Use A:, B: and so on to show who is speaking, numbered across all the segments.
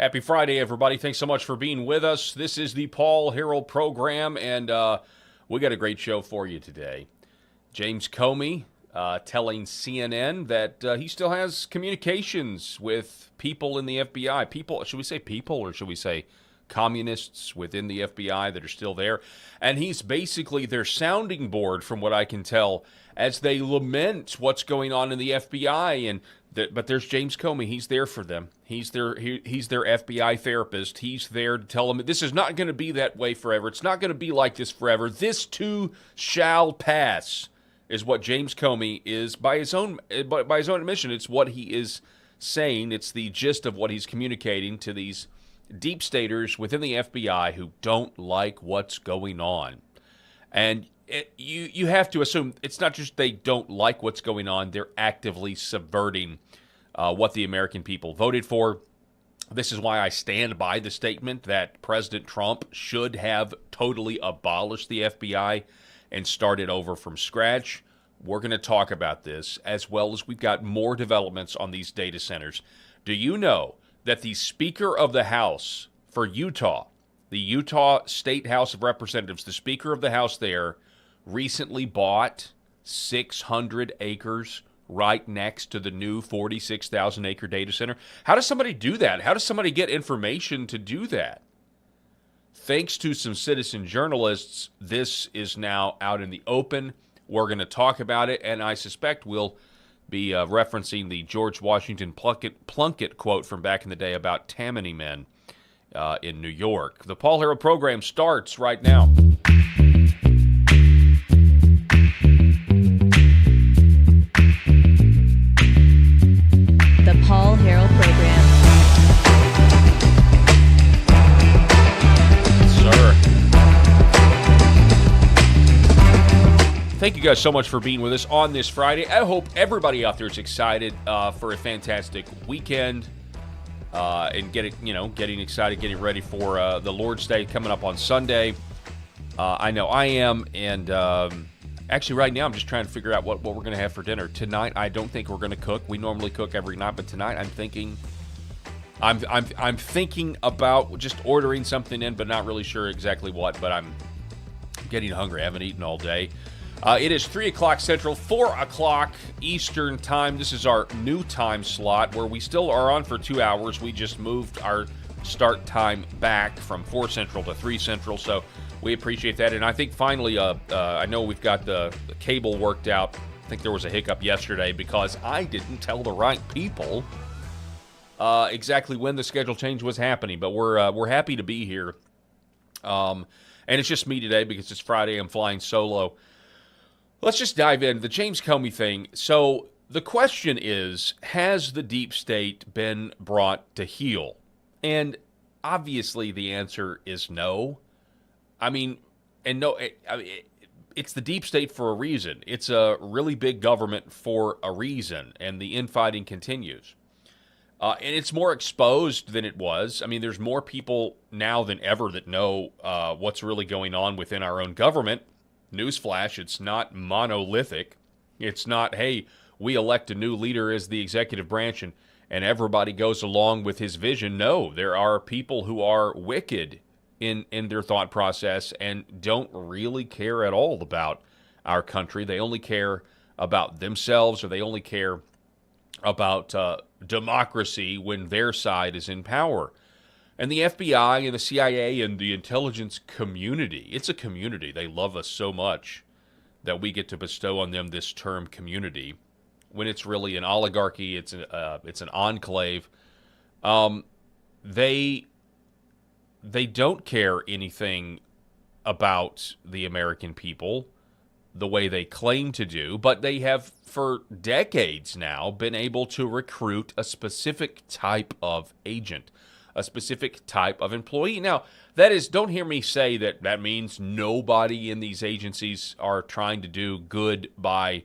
A: Happy Friday, everybody. Thanks so much for being with us. This is the Paul Harrell program, and we got a great show for you today. James Comey telling CNN that he still has communications with people in the FBI. People, should we say people, or should we say communists within the FBI that are still there? And he's basically their sounding board, from what I can tell, as they lament what's going on in the FBI. But there's James Comey. He's there for them. He's their FBI therapist. He's there to tell them this is not going to be that way forever. It's not going to be like this forever. This too shall pass, is what James Comey is by his own admission. It's what he is saying. It's the gist of what he's communicating to these deep staters within the FBI who don't like what's going on. And you have to assume it's not just they don't like what's going on, they're actively subverting what the American people voted for. This is why I stand by the statement that President Trump should have totally abolished the FBI and started over from scratch. We're going to talk about this, as well as we've got more developments on these data centers. Do you know that the Speaker of the House for Utah, the Utah State House of Representatives, the Speaker of the House there, recently bought 600 acres right next to the new 46,000-acre data center? How does somebody do that? How does somebody get information to do that? Thanks to some citizen journalists, this is now out in the open. We're going to talk about it, and I suspect we'll be referencing the George Washington Plunkett quote from back in the day about Tammany men in New York. The Paul Harrell program starts right now.
B: The Paul Harrell program.
A: Sir. Thank you guys so much for being with us on this Friday. I hope everybody out there is excited for a fantastic weekend and getting excited, getting ready for the Lord's Day coming up on Sunday. I know I am, and actually right now I'm just trying to figure out what we're going to have for dinner tonight. I don't think we're going to cook. We normally cook every night, but tonight I'm thinking about just ordering something in, but not really sure exactly what. But I'm getting hungry. I haven't eaten all day. It is 3 o'clock Central, 4 o'clock Eastern Time. This is our new time slot where we still are on for 2 hours. We just moved our start time back from 4 Central to 3 Central, so we appreciate that. And I think finally, I know we've got the cable worked out. I think there was a hiccup yesterday because I didn't tell the right people exactly when the schedule change was happening. But we're happy to be here. And it's just me today because it's Friday. I'm flying solo. Let's just dive in. The James Comey thing. So the question is, has the deep state been brought to heel? And obviously the answer is no. It's the deep state for a reason. It's a really big government for a reason, and the infighting continues. And it's more exposed than it was. I mean, there's more people now than ever that know what's really going on within our own government. Newsflash, it's not monolithic. It's not, hey, we elect a new leader as the executive branch and everybody goes along with his vision. No, there are people who are wicked in their thought process and don't really care at all about our country. They only care about themselves, or they only care about democracy when their side is in power. And the FBI and the CIA and the intelligence community, it's a community. They love us so much that we get to bestow on them this term community when it's really an oligarchy, it's an enclave. They don't care anything about the American people the way they claim to do, but they have for decades now been able to recruit a specific type of agent, a specific type of employee. Now, that is, don't hear me say that means nobody in these agencies are trying to do good by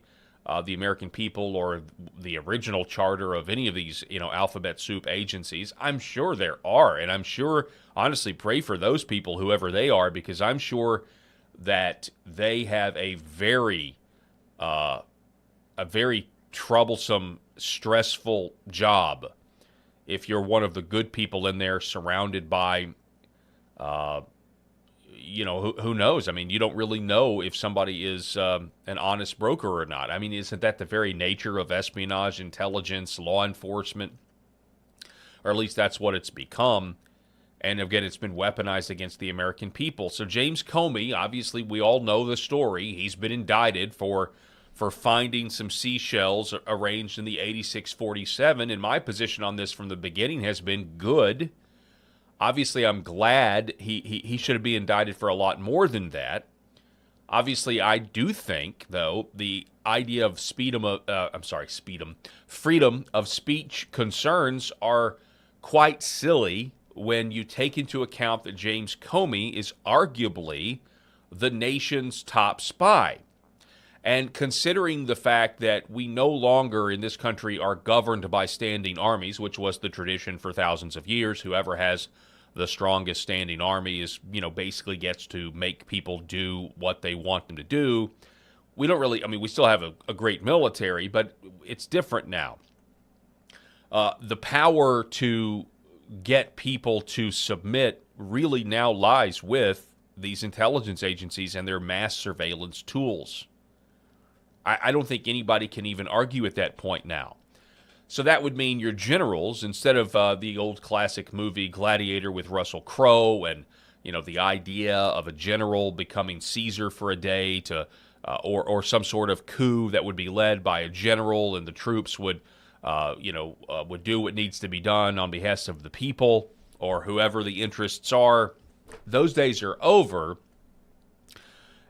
A: the American people or the original charter of any of these, alphabet soup agencies. I'm sure there are, and I'm sure, honestly, pray for those people, whoever they are, because I'm sure that they have a very troublesome, stressful job if you're one of the good people in there surrounded by, who knows? I mean, you don't really know if somebody is an honest broker or not. I mean, isn't that the very nature of espionage, intelligence, law enforcement? Or at least that's what it's become. And again, it's been weaponized against the American people. So James Comey, obviously, we all know the story. He's been indicted for finding some seashells arranged in the 8647. And my position on this from the beginning has been good. Obviously, I'm glad he should be indicted for a lot more than that. Obviously, I do think, though, the idea of freedom of speech concerns are quite silly when you take into account that James Comey is arguably the nation's top spy. And considering the fact that we no longer in this country are governed by standing armies, which was the tradition for thousands of years, whoever has the strongest standing army is, basically gets to make people do what they want them to do. We don't really, we still have a great military, but it's different now. The power to get people to submit really now lies with these intelligence agencies and their mass surveillance tools. I don't think anybody can even argue at that point now. So that would mean your generals, instead of the old classic movie Gladiator with Russell Crowe and, the idea of a general becoming Caesar for a day or some sort of coup that would be led by a general and the troops would do what needs to be done on behalf of the people or whoever the interests are. Those days are over.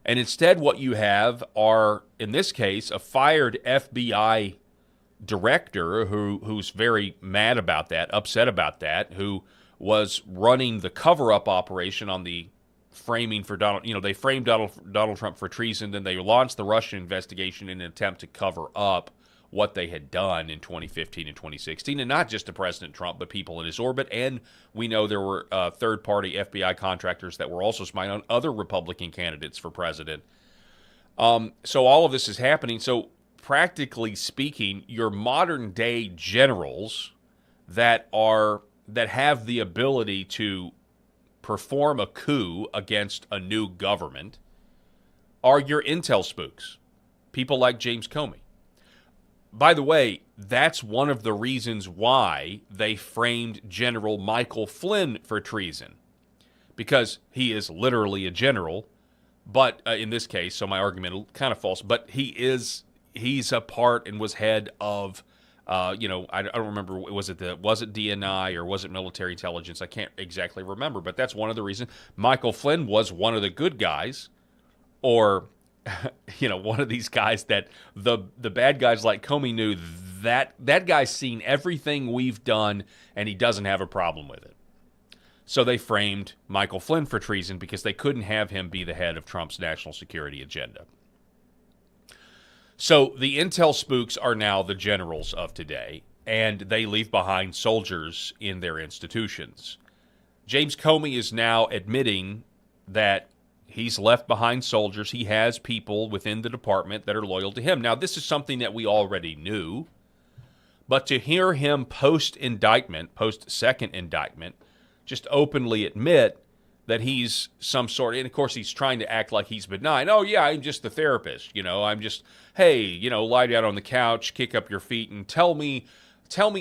A: And instead what you have are, in this case, a fired FBI director who's very mad about that, upset about that, who was running the cover-up operation on the framing for Donald. They framed Donald Trump for treason, then they launched the Russian investigation in an attempt to cover up what they had done in 2015 and 2016, and not just to President Trump, but people in his orbit. And we know there were third-party FBI contractors that were also spying on other Republican candidates for president. So all of this is happening. So practically speaking, your modern-day generals that have the ability to perform a coup against a new government are your intel spooks, people like James Comey. By the way, that's one of the reasons why they framed General Michael Flynn for treason, because he is literally a general, but in this case, so my argument is kind of false, but he's a part and was head of, I don't remember, was it DNI or was it military intelligence? I can't exactly remember, but that's one of the reasons. Michael Flynn was one of the good guys, or one of these guys that the bad guys like Comey knew that guy's seen everything we've done and he doesn't have a problem with it. So they framed Michael Flynn for treason because they couldn't have him be the head of Trump's national security agenda. So the intel spooks are now the generals of today, and they leave behind soldiers in their institutions. James Comey is now admitting that he's left behind soldiers. He has people within the department that are loyal to him. Now, this is something that we already knew, but to hear him post-second indictment, just openly admit that he's some sort of, and of course he's trying to act like he's benign. Oh yeah, I'm just the therapist. I'm just, hey, lie down on the couch, kick up your feet, and tell me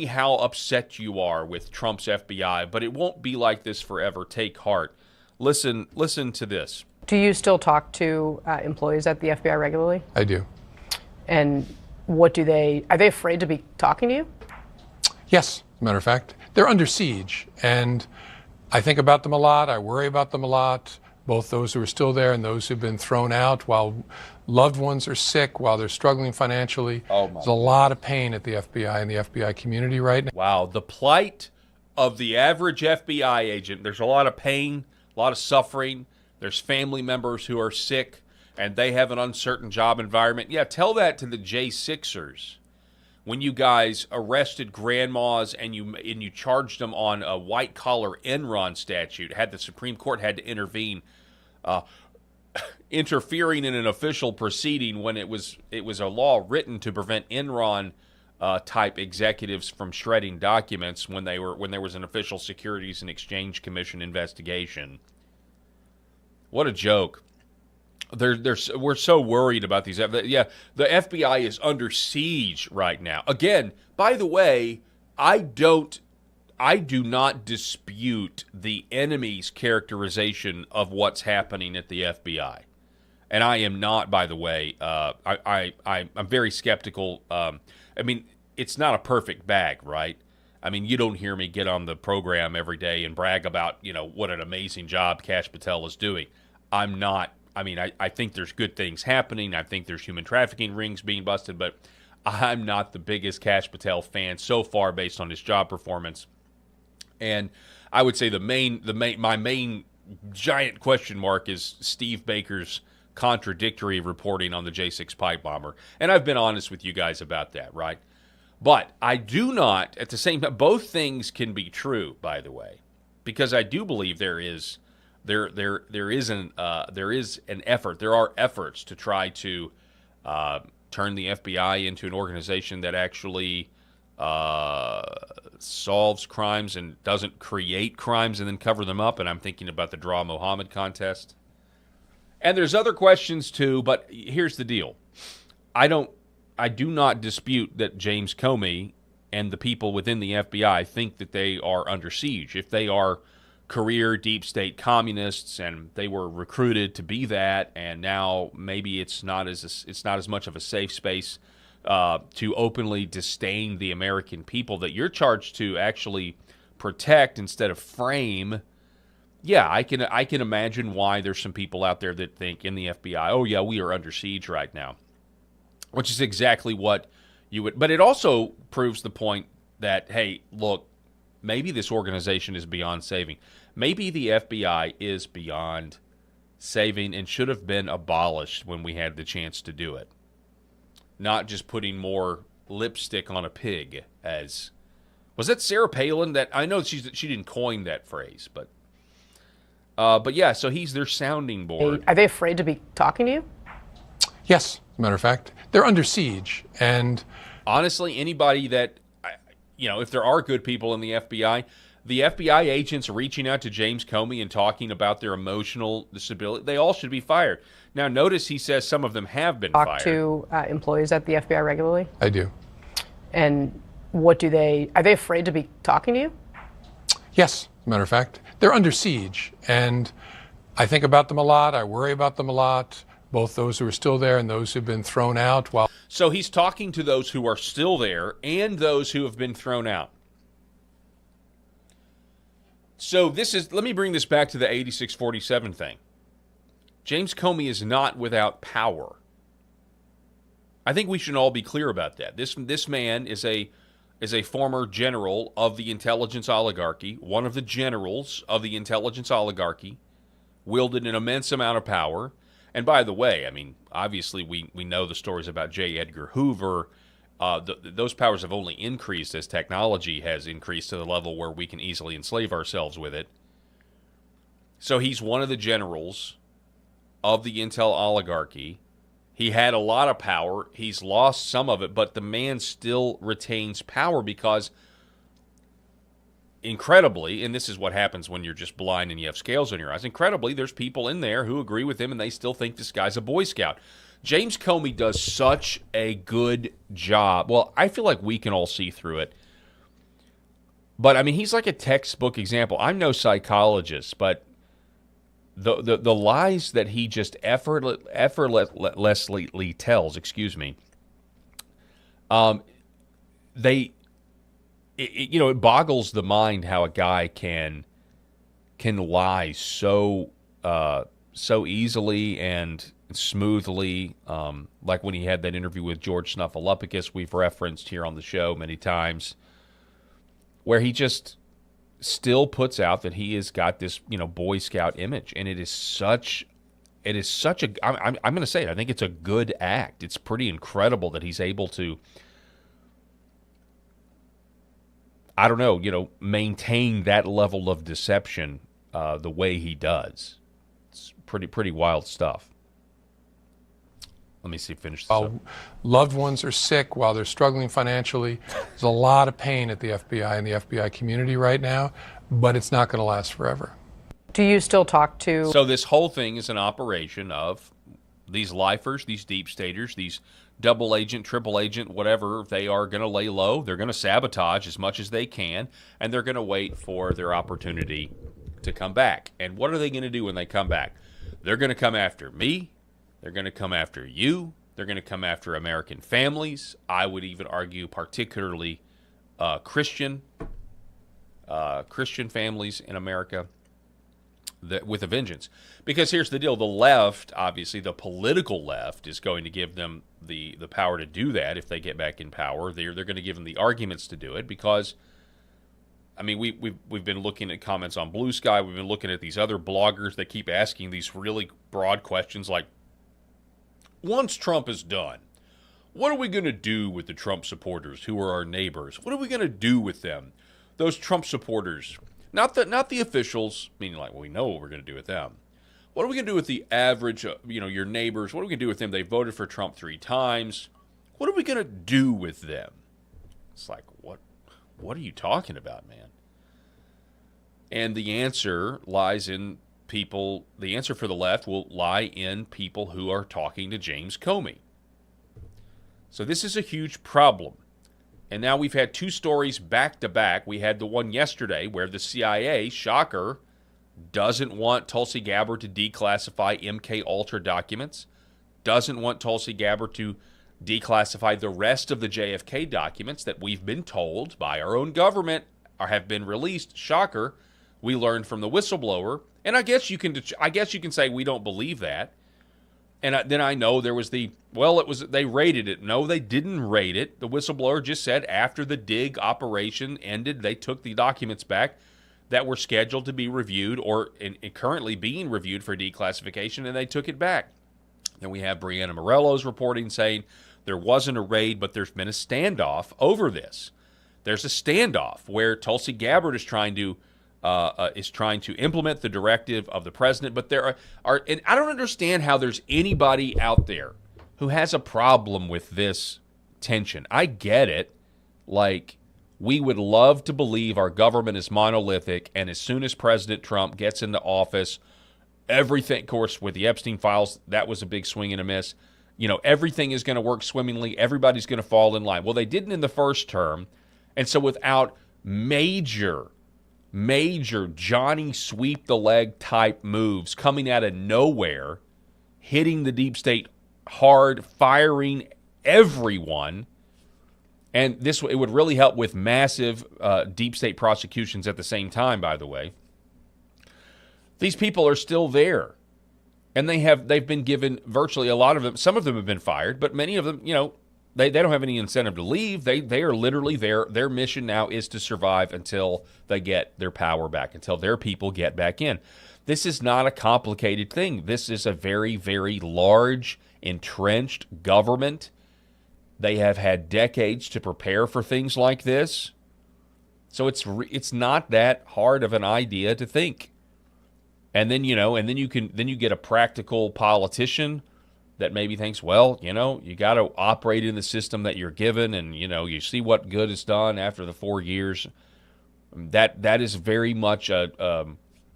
A: how upset you are with Trump's FBI, but it won't be like this forever. Take heart. Listen to this.
B: Do you still talk to employees at the FBI regularly?
C: I do.
B: And are they afraid to be talking to you?
C: Yes, as a matter of fact. They're under siege, and I think about them a lot. I worry about them a lot, both those who are still there and those who've been thrown out while loved ones are sick, while they're struggling financially. There's a lot of pain at the FBI and the FBI community right now.
A: Wow, the plight of the average FBI agent. There's a lot of pain, a lot of suffering. There's family members who are sick, and they have an uncertain job environment. Yeah, tell that to the J6ers. When you guys arrested grandmas and you charged them on a white-collar Enron statute, the Supreme Court had to intervene, interfering in an official proceeding when it was a law written to prevent Enron type executives from shredding documents when there was an official Securities and Exchange Commission investigation. What a joke. We're so worried about these. Yeah, the FBI is under siege right now. Again, by the way, I do not dispute the enemy's characterization of what's happening at the FBI. And I am not, by the way, I'm very skeptical. I mean, it's not a perfect bag, right? I mean, you don't hear me get on the program every day and brag about, what an amazing job Kash Patel is doing. I'm not. I mean, I think there's good things happening. I think there's human trafficking rings being busted, but I'm not the biggest Kash Patel fan so far based on his job performance. And I would say my main giant question mark is Steve Baker's contradictory reporting on the J6 pipe bomber. And I've been honest with you guys about that, right? But I do not, at the same time, both things can be true, by the way, because I do believe there is an effort. There are efforts to try to turn the FBI into an organization that actually solves crimes and doesn't create crimes and then cover them up. And I'm thinking about the Draw Mohammed contest. And there's other questions too, but here's the deal. I do not dispute that James Comey and the people within the FBI think that they are under siege. If they are career deep state communists and they were recruited to be that, and now maybe it's not as much of a safe space to openly disdain the American people that you're charged to actually protect instead of frame. Yeah, I can imagine why there's some people out there that think in the FBI, oh yeah, we are under siege right now, which is exactly what you would. But it also proves the point that, hey, look, maybe this organization is beyond saving. Maybe the FBI is beyond saving and should have been abolished when we had the chance to do it. Not just putting more lipstick on a pig, as was that Sarah Palin? That I know she didn't coin that phrase, but yeah. So he's their sounding board.
B: Are they afraid to be talking to you?
C: Yes, as a matter of fact, they're under siege. And
A: honestly, anybody that if there are good people in the FBI agents reaching out to James Comey and talking about their emotional disability, they all should be fired. Now, notice he says some of them have been fired.
B: Talk to employees at the FBI regularly?
C: I do.
B: And are they afraid to be talking to you?
C: Yes, as a matter of fact, they're under siege. And I think about them a lot. I worry about them a lot, both those who are still there and those who've been thrown out.
A: So he's talking to those who are still there and those who have been thrown out. So let me bring this back to the 8647 thing. James Comey is not without power. I think we should all be clear about that. This man is a former general of the intelligence oligarchy, one of the generals of the intelligence oligarchy, wielded an immense amount of power. And by the way, I mean, obviously we know the stories about J. Edgar Hoover. Those powers have only increased as technology has increased to the level where we can easily enslave ourselves with it. So he's one of the generals of the intel oligarchy. He had a lot of power. He's lost some of it, but the man still retains power because, incredibly, and this is what happens when you're just blind and you have scales on your eyes, incredibly, there's people in there who agree with him and they still think this guy's a Boy Scout. James Comey does such a good job. Well, I feel like we can all see through it. But, I mean, he's like a textbook example. I'm no psychologist, but the lies that he just effortlessly tells, it boggles the mind how a guy can lie so easily and smoothly, like when he had that interview with George Snuffleupagus we've referenced here on the show many times, where he just still puts out that he has got this Boy Scout image, and it is such a I'm going to say it, I think it's a good act. It's pretty incredible that he's able to, I don't know, maintain that level of deception the way he does. It's pretty wild stuff. Let me see. Finish this
C: While
A: up.
C: loved ones are sick, while they're struggling financially, there's a lot of pain at the FBI and the FBI community right now, but it's not going to last forever.
B: Do you still talk to?
A: So this whole thing is an operation of these lifers, these deep staters, these double agent, triple agent, whatever. They are going to lay low. They're going to sabotage as much as they can, and they're going to wait for their opportunity to come back. And what are they going to do when they come back? They're going to come after me. They're going to come after you. They're going to come after American families. I would even argue particularly Christian families in America with a vengeance. Because here's the deal. The left, obviously, the political left is going to give them the power to do that if they get back in power. They're going to give them the arguments to do it because, I mean, we've been looking at comments on Blue Sky. We've been looking at these other bloggers that keep asking these really broad questions like, once Trump is done, what are we going to do with the Trump supporters who are our neighbors? What are we going to do with them? Those Trump supporters, not the officials, meaning like, well, we know what we're going to do with them. What are we going to do with the average, your neighbors? What are we going to do with them? They voted for Trump 3 times. What are we going to do with them? It's like, what are you talking about, man? And the answer lies in people, the answer for the left will lie in people who are talking to James Comey. So this is a huge problem. And now we've had 2 stories back to back. We had the one yesterday where the CIA, shocker, doesn't want Tulsi Gabbard to declassify MK Ultra documents, doesn't want Tulsi Gabbard to declassify the rest of the JFK documents that we've been told by our own government have been released. Shocker. We learned from the whistleblower. And I guess you can say we don't believe that. And then I know there was they raided it. No, they didn't raid it. The whistleblower just said after the dig operation ended, they took the documents back that were scheduled to be reviewed or currently being reviewed for declassification, and they took it back. Then we have Brianna Morello's reporting saying there wasn't a raid, but there's been a standoff over this. There's a standoff where Tulsi Gabbard is trying to implement the directive of the president, but there are and I don't understand how there's anybody out there who has a problem with this tension. I get it. Like, we would love to believe our government is monolithic, and as soon as President Trump gets into office, everything, of course, with the Epstein files, that was a big swing and a miss. Everything is going to work swimmingly. Everybody's going to fall in line. Well, they didn't in the first term, and so without major Johnny sweep the leg type moves coming out of nowhere, hitting the deep state hard, firing everyone, and it would really help with massive deep state prosecutions at the same time, by the way. These people are still there, and they've been given virtually a lot of them. Some of them have been fired, but many of them, they don't have any incentive to leave. They are literally there. Their mission now is to survive until they get their power back, until their people get back in. This is not a complicated thing. This is a very, very large, entrenched government. They have had decades to prepare for things like this. So it's not that hard of an idea to think. And then, you get a practical politician that maybe thinks, well, you got to operate in the system that you're given, and you see what good is done after the 4 years. That is very much a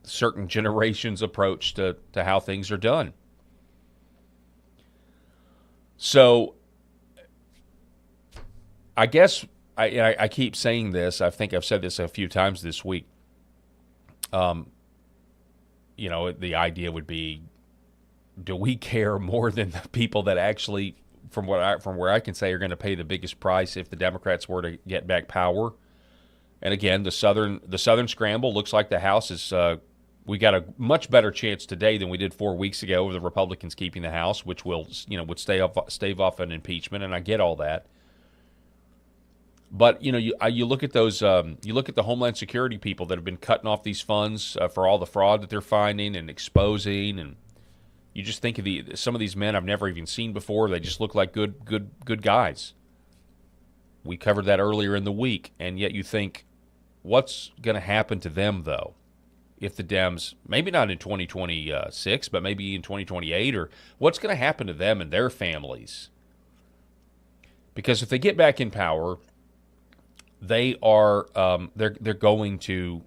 A: certain generation's approach to how things are done. So I guess I keep saying this. I think I've said this a few times this week. The idea would be, do we care more than the people that actually, from where I can say, are going to pay the biggest price if the Democrats were to get back power? And again, the Southern scramble looks like the House is. We got a much better chance today than we did 4 weeks ago of the Republicans keeping the House, which would stave off an impeachment, and I get all that. But you look at those. You look at the Homeland Security people that have been cutting off these funds for all the fraud that they're finding and exposing, and you just think of some of these men I've never even seen before. They just look like good guys. We covered that earlier in the week, and yet you think, what's going to happen to them though? if the Dems, maybe not in 2026, but maybe in 2028, or what's going to happen to them and their families. Because if they get back in power, they are they're going to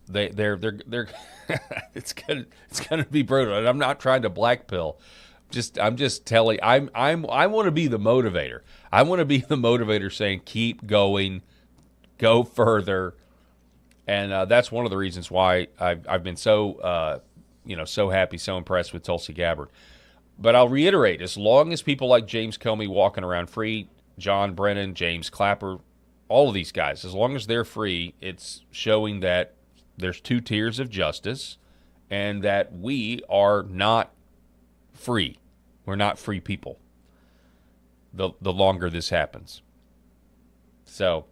A: they're it's gonna be brutal. And I'm not trying to black pill. I'm just telling. I want to be the motivator. I want to be the motivator saying keep going, go further. And that's one of the reasons why I've been so so happy, so impressed with Tulsi Gabbard. But I'll reiterate: as long as people like James Comey walking around free, John Brennan, James Clapper, all of these guys, as long as they're free, it's showing that there's two tiers of justice, and that we are not free. We're not free people. The longer this happens, so.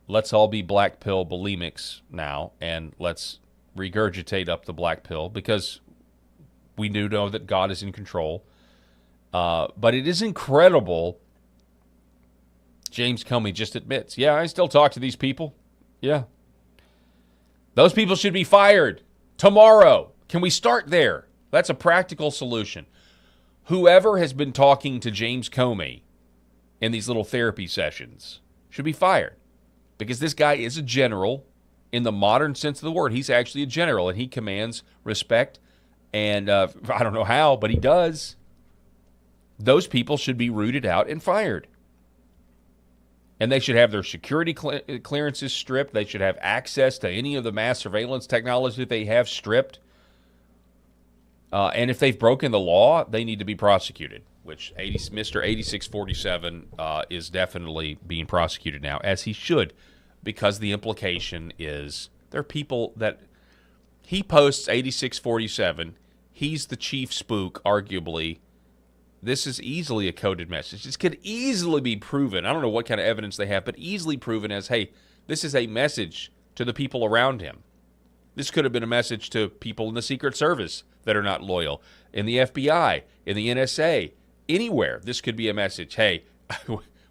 A: Let's all be black pill bulimics now, and let's regurgitate up the black pill, because we do know that God is in control. But it is incredible. James Comey just admits, yeah, I still talk to these people. Yeah. Those people should be fired tomorrow. Can we start there? That's a practical solution. Whoever has been talking to James Comey in these little therapy sessions should be fired. Because this guy is a general in the modern sense of the word. He's actually a general, and he commands respect. And I don't know how, but he does. Those people should be rooted out and fired. And they should have their security clearances stripped. They should have access to any of the mass surveillance technology that they have stripped. And if they've broken the law, they need to be prosecuted, which Mr. 8647 is definitely being prosecuted now, as he should, because the implication is there are people that he posts 8647. He's the chief spook, arguably. This is easily a coded message. This could easily be proven. I don't know what kind of evidence they have, but easily proven as, hey, this is a message to the people around him. This could have been a message to people in the Secret Service that are not loyal, in the FBI, in the NSA, anywhere. This could be a message, hey,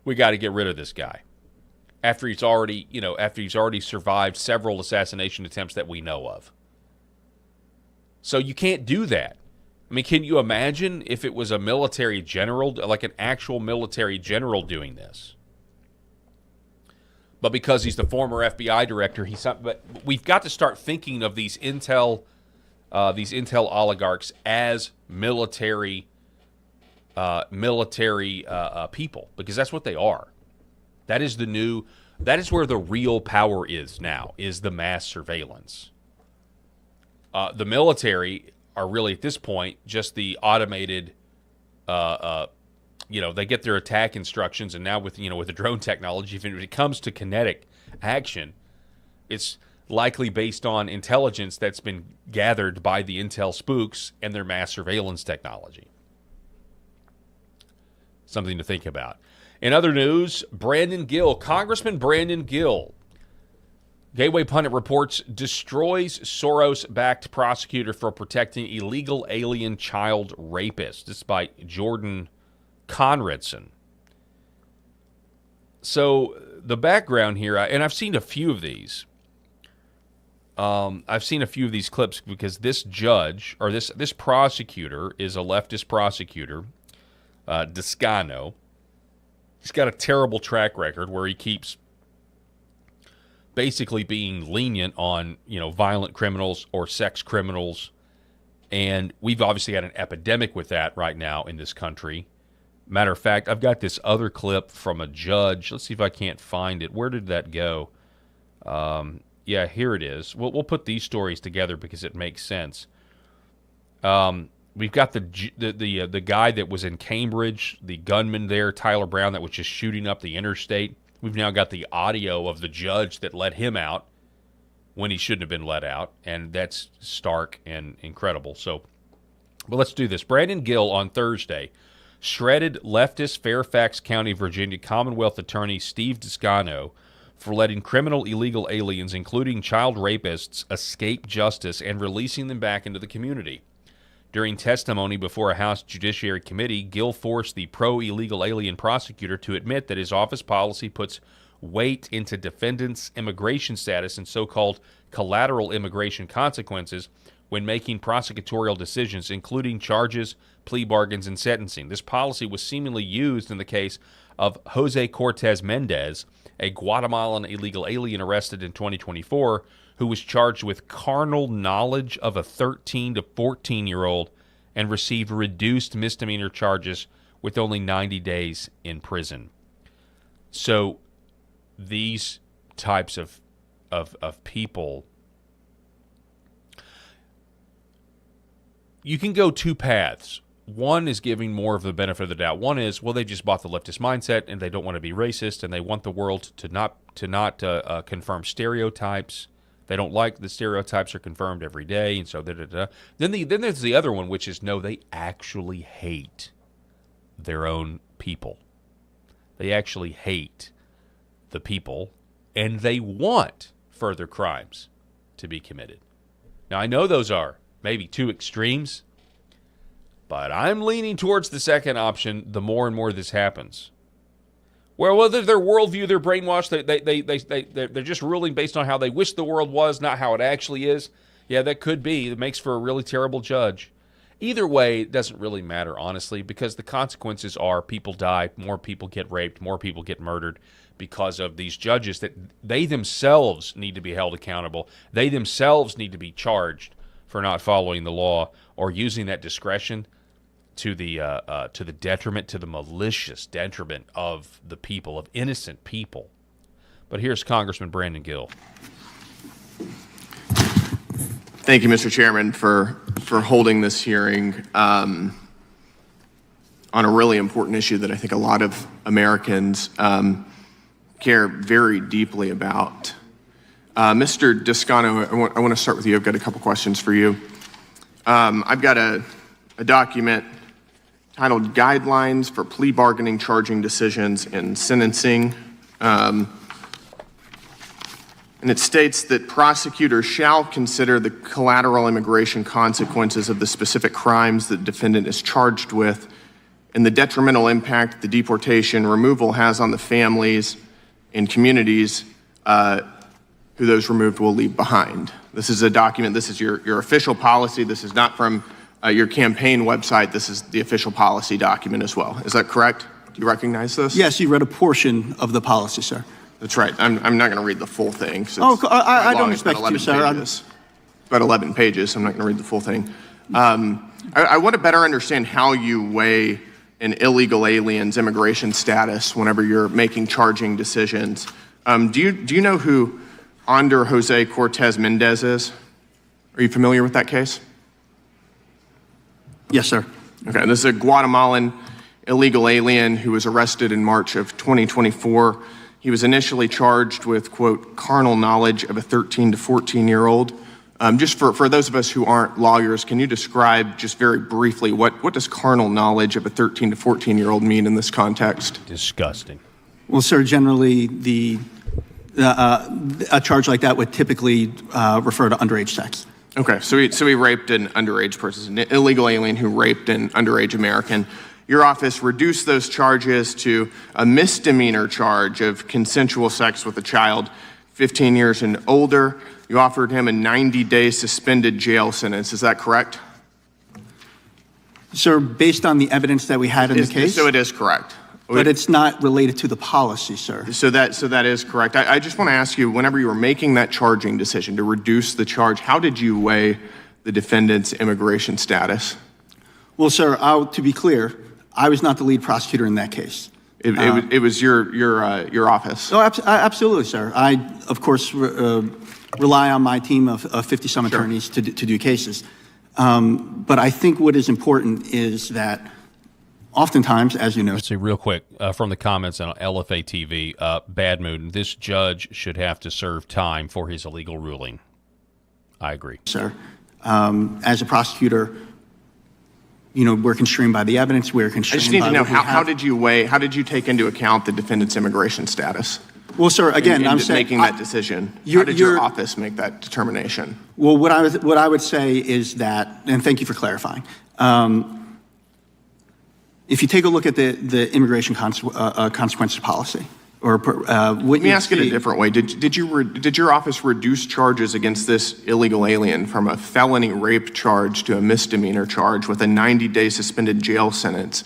A: we got to get rid of this guy. After he's already survived several assassination attempts that we know of. So you can't do that. I mean, can you imagine if it was a military general, like an actual military general doing this? But because he's the former FBI director, but we've got to start thinking of these intel oligarchs as military people, because that's what they are. That is where the real power is now, is the mass surveillance. The military are really, at this point, just the automated, they get their attack instructions, and now with the drone technology, if it comes to kinetic action, it's likely based on intelligence that's been gathered by the intel spooks and their mass surveillance technology. Something to think about. In other news, Congressman Brandon Gill, Gateway Pundit reports, destroys Soros-backed prosecutor for protecting illegal alien child rapist. This is by Jordan Conradson. So the background here, and I've seen a few of these. I've seen a few of these clips because this judge, or this prosecutor, is a leftist prosecutor, Descano. He's got a terrible track record where he keeps basically being lenient on, violent criminals or sex criminals. And we've obviously got an epidemic with that right now in this country. Matter of fact, I've got this other clip from a judge. Let's see if I can't find it. Where did that go? Yeah, here it is. We'll put these stories together because it makes sense. We've got the guy that was in Cambridge, the gunman there, Tyler Brown, that was just shooting up the interstate. We've now got the audio of the judge that let him out when he shouldn't have been let out, and that's stark and incredible. So, but let's do this. Brandon Gill on Thursday shredded leftist Fairfax County, Virginia Commonwealth Attorney Steve Descano for letting criminal illegal aliens, including child rapists, escape justice and releasing them back into the community. During testimony before a House Judiciary Committee, Gill forced the pro-illegal alien prosecutor to admit that his office policy puts weight into defendants' immigration status and so-called collateral immigration consequences when making prosecutorial decisions, including charges, plea bargains, and sentencing. This policy was seemingly used in the case of Jose Cortez Mendez, a Guatemalan illegal alien arrested in 2024 who was charged with carnal knowledge of a 13 to 14-year-old and received reduced misdemeanor charges with only 90 days in prison. So these types of people, you can go two paths. One is giving more of the benefit of the doubt. One is, well, they just bought the leftist mindset and they don't want to be racist and they want the world to not confirm stereotypes. They don't like the stereotypes are confirmed every day, and so da-da-da. Then there's the other one, which is, no, they actually hate their own people. They actually hate the people, and they want further crimes to be committed. Now, I know those are maybe two extremes, but I'm leaning towards the second option the more and more this happens. Well, whether their worldview, they're brainwashed, they're just ruling based on how they wish the world was, not how it actually is. Yeah, that could be. It makes for a really terrible judge. Either way, it doesn't really matter, honestly, because the consequences are people die, more people get raped, more people get murdered because of these judges that they themselves need to be held accountable. They themselves need to be charged for not following the law or using that discretion to the detriment, to the malicious detriment of the people, of innocent people. But here's Congressman Brandon Gill.
D: Thank you, Mr. Chairman, for holding this hearing on a really important issue that I think a lot of Americans care very deeply about. Mr. Descano, I want to start with you. I've got a couple questions for you. I've got a document titled Guidelines for Plea Bargaining, Charging Decisions, and Sentencing. And it states that prosecutors shall consider the collateral immigration consequences of the specific crimes the defendant is charged with and the detrimental impact the deportation removal has on the families and communities who those removed will leave behind. This is a document, this is your official policy. This is not from your campaign website. This is the official policy document as well. Is that correct? Do you recognize this?
E: Yes, you read a portion of the policy, sir.
D: That's right. I'm not going to read the full thing.
E: Oh, I don't expect you, sir.
D: It's about 11 pages, so I'm not going to read the full thing. I want to better understand how you weigh an illegal alien's immigration status whenever you're making charging decisions. Do you know who Ander Jose Cortez Mendez is? Are you familiar with that case?
E: Yes, sir.
D: Okay, this is a Guatemalan illegal alien who was arrested in March of 2024. He was initially charged with, quote, carnal knowledge of a 13 to 14-year-old. Just for those of us who aren't lawyers, can you describe just very briefly what does carnal knowledge of a 13 to 14-year-old mean in this context?
A: Disgusting.
E: Well, sir, generally a charge like that would typically refer to underage sex.
D: Okay, so he raped an underage person, an illegal alien who raped an underage American. Your office reduced those charges to a misdemeanor charge of consensual sex with a child 15 years and older. You offered him a 90-day suspended jail sentence. Is that correct?
E: Sir, based on the evidence that we had in the case.
D: So it is correct.
E: But it's not related to the policy, sir.
D: So that is correct. I just want to ask you, whenever you were making that charging decision to reduce the charge, how did you weigh the defendant's immigration status?
E: Well, sir, to be clear, I was not the lead prosecutor in that case.
D: It was your office.
E: Oh, absolutely, sir. I, of course, rely on my team of 50-some attorneys to do cases. But I think what is important is that oftentimes, as you know.
A: Let's see real quick from the comments on LFA TV, Bad Mood, this judge should have to serve time for his illegal ruling. I agree.
E: Sir, as a prosecutor, we're constrained by the evidence. We're constrained.
D: I just need to know, how did you take into account the defendant's immigration status?
E: Well, sir, again, I'm saying
D: making that decision. How did your office make that determination?
E: Well, what I would say is that, and thank you for clarifying. If you take a look at the immigration consequences policy, or what
D: Let me ask it a different way. Did your office reduce charges against this illegal alien from a felony rape charge to a misdemeanor charge with a 90-day suspended jail sentence,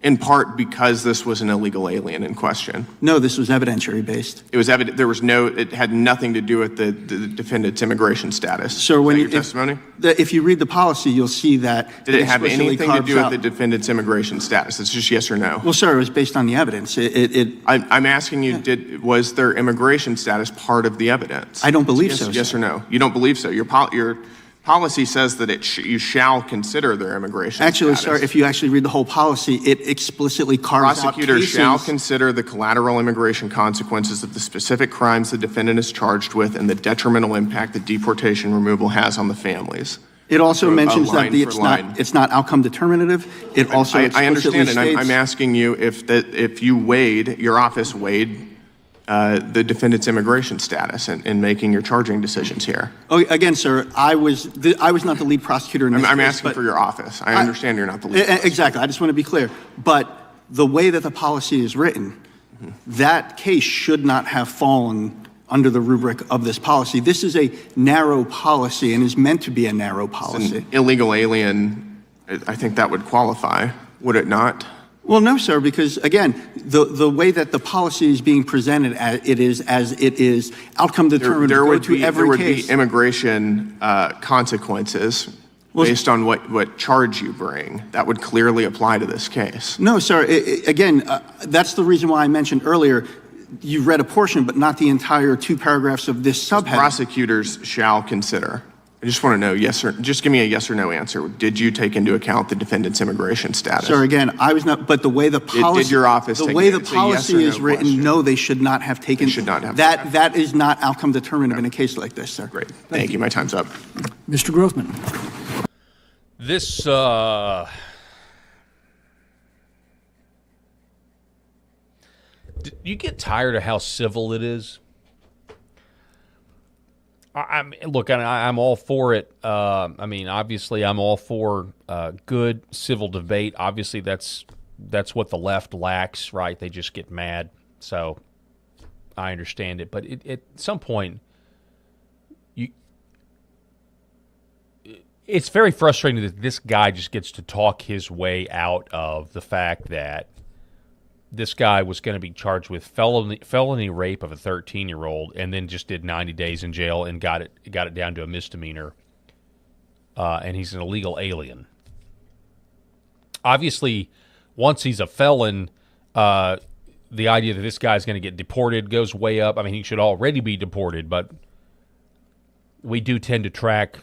D: in part because this was an illegal alien in question?
E: No, this was evidentiary based.
D: It was it had nothing to do with the defendant's immigration status.
E: So when
D: your testimony?
E: If you read the policy, you'll see that
D: did it have anything to do with the defendant's immigration status? It's just yes or no.
E: Well, sir, it was based on the evidence.
D: I'm asking you, was their immigration status part of the evidence?
E: I don't believe so.
D: Yes
E: sir.
D: or no? You don't believe so. Your policy says that you shall consider their immigration
E: Actually,
D: status.
E: sir, if you actually read the whole policy, it explicitly carves out
D: Prosecutors
E: cases.
D: shall consider the collateral immigration consequences of the specific crimes the defendant is charged with and the detrimental impact that deportation removal has on the families.
E: It also mentions that
D: line for
E: it's not outcome determinative. It also
D: I understand,
E: states,
D: and I'm asking you if your office weighed the defendant's immigration status in making your charging decisions here.
E: Oh, again, sir, I was not the lead prosecutor in this
D: I'm
E: case,
D: asking
E: but
D: for your office. I understand you're not the lead prosecutor.
E: Exactly. I just want to be clear. But the way that the policy is written, that case should not have fallen under the rubric of this policy. This is a narrow policy and is meant to be a narrow policy.
D: An illegal alien, I think that would qualify, would it not?
E: Well, no, sir, because again, the way that the policy is being presented as it is outcome determinative.
D: There would
E: case.
D: be immigration consequences based on what charge you bring. That would clearly apply to this case.
E: No, sir. Again, that's the reason why I mentioned earlier. You read a portion, but not the entire 2 paragraphs of this subheading.
D: Prosecutors shall consider. I just want to know, just give me a yes or no answer. Did you take into account the defendant's immigration status?
E: Sir, again, I was not, but the way the policy,
D: did your office
E: the
D: take
E: way
D: it?
E: the
D: It's a yes
E: policy
D: or no
E: is written,
D: question.
E: no, they should not have taken.
D: They should not have.
E: That is not outcome determinative in a case like this, sir.
D: Great. Thank you. My time's up.
F: Mr. Grothman.
A: This, you get tired of how civil it is? I'm all for it. Obviously, I'm all for good civil debate. Obviously, that's what the left lacks, right? They just get mad. So I understand it, but at some point, it's very frustrating that this guy just gets to talk his way out of the fact that this guy was going to be charged with felony rape of a 13-year-old and then just did 90 days in jail and got it down to a misdemeanor. And he's an illegal alien. Obviously, once he's a felon, the idea that this guy's going to get deported goes way up. I mean, he should already be deported, but we do tend to track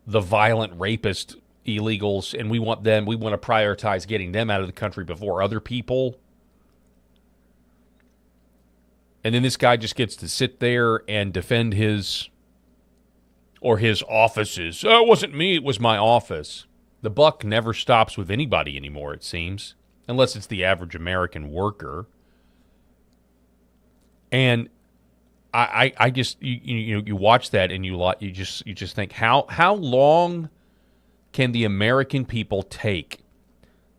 A: the violent rapist illegals, and we want to prioritize getting them out of the country before other people. And then this guy just gets to sit there and defend his offices. Oh, it wasn't me, it was my office. The buck never stops with anybody anymore, it seems, unless it's the average American worker. And I just you watch that and you just think how long can the American people take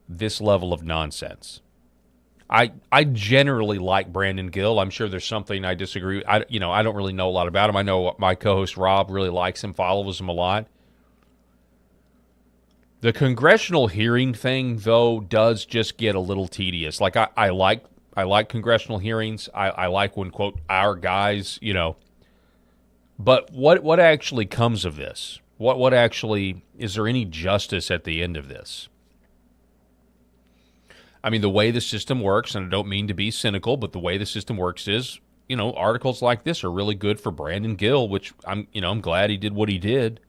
A: this level of nonsense? I generally like Brandon Gill. I'm sure there's something I disagree with. I don't really know a lot about him. I know my co-host Rob really likes him, follows him a lot. The congressional hearing thing, though, does just get a little tedious. Like I like congressional hearings. I like when, quote, our guys, But what actually comes of this? What actually, is there any justice at the end of this? I mean, the way the system works, and I don't mean to be cynical, but the way the system works is, articles like this are really good for Brandon Gill, which I'm glad he did what he did.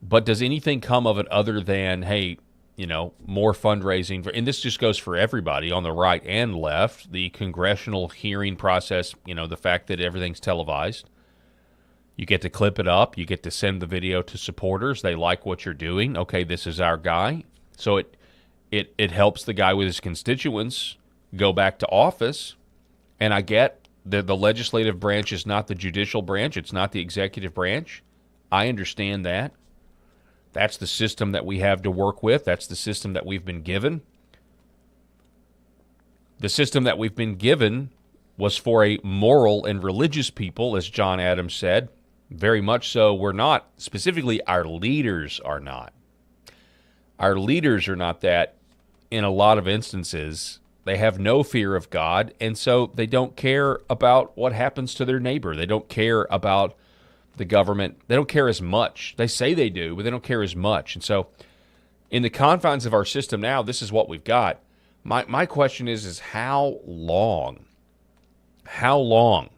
A: But does anything come of it other than, hey, more fundraising? And this just goes for everybody on the right and left. The congressional hearing process, the fact that everything's televised. You get to clip it up. You get to send the video to supporters. They like what you're doing. Okay, this is our guy. So it helps the guy with his constituents go back to office. And I get that the legislative branch is not the judicial branch. It's not the executive branch. I understand that. That's the system that we have to work with. That's the system that we've been given. The system that we've been given was for a moral and religious people, as John Adams said. Very much so. We're not. Specifically, our leaders are not. Our leaders are not that in a lot of instances. They have no fear of God, and so they don't care about what happens to their neighbor. They don't care about the government. They don't care as much. They say they do, but they don't care as much. And so in the confines of our system now, this is what we've got. My question is how long? How long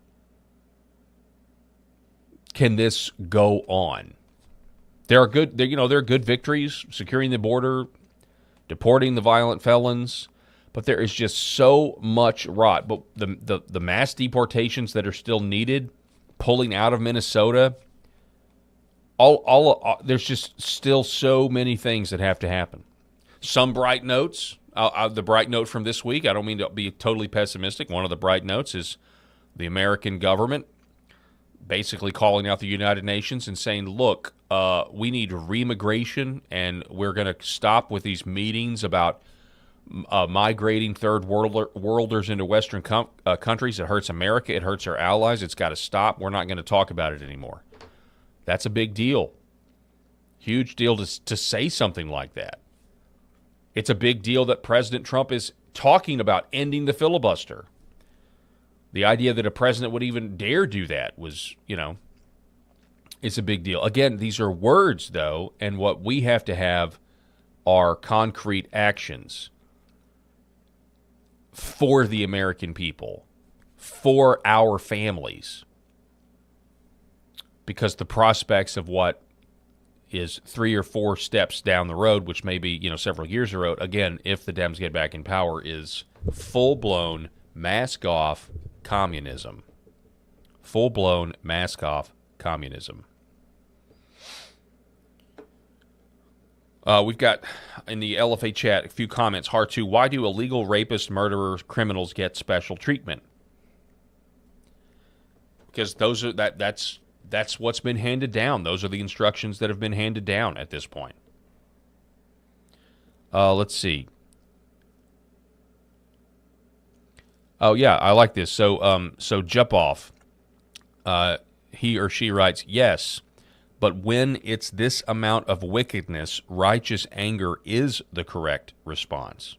A: can this go on? There are good victories, securing the border, deporting the violent felons, but there is just so much rot. But the mass deportations that are still needed, pulling out of Minnesota, there's just still so many things that have to happen. Some bright notes. The bright note from this week, I don't mean to be totally pessimistic. One of the bright notes is the American government basically calling out the United Nations and saying, look, we need remigration, and we're going to stop with these meetings about migrating third worlders into Western countries. It hurts America. It hurts our allies. It's got to stop. We're not going to talk about it anymore. That's a big deal. Huge deal to say something like that. It's a big deal that President Trump is talking about ending the filibuster. The idea that a president would even dare do that was, it's a big deal. Again, these are words, though, and what we have to have are concrete actions for the American people, for our families, because the prospects of what is 3 or 4 steps down the road, which may be, several years the road, again, if the Dems get back in power, is full-blown mask-off communism. Full-blown mask-off communism. We've got, in the LFA chat, a few comments. Hartu, why do illegal rapists, murderers, criminals get special treatment? Because that's what's been handed down. Those are the instructions that have been handed down at this point. Let's see. Oh, yeah, I like this. So Jump Off, he or she writes, yes, but when it's this amount of wickedness, righteous anger is the correct response.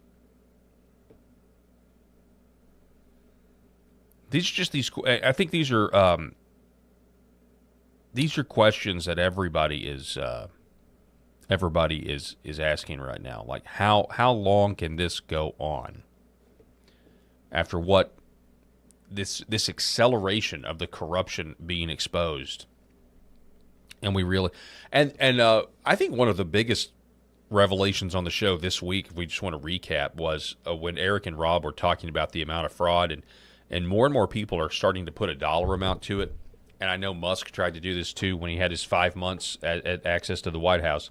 A: I think these are questions that everybody is asking right now. Like, how long can this go on? After what this acceleration of the corruption being exposed, and we really and I think one of the biggest revelations on the show this week, if we just want to recap, was when Eric and Rob were talking about the amount of fraud, and more people are starting to put a dollar amount to it. And I know Musk tried to do this too when he had his 5 months at access to the White House,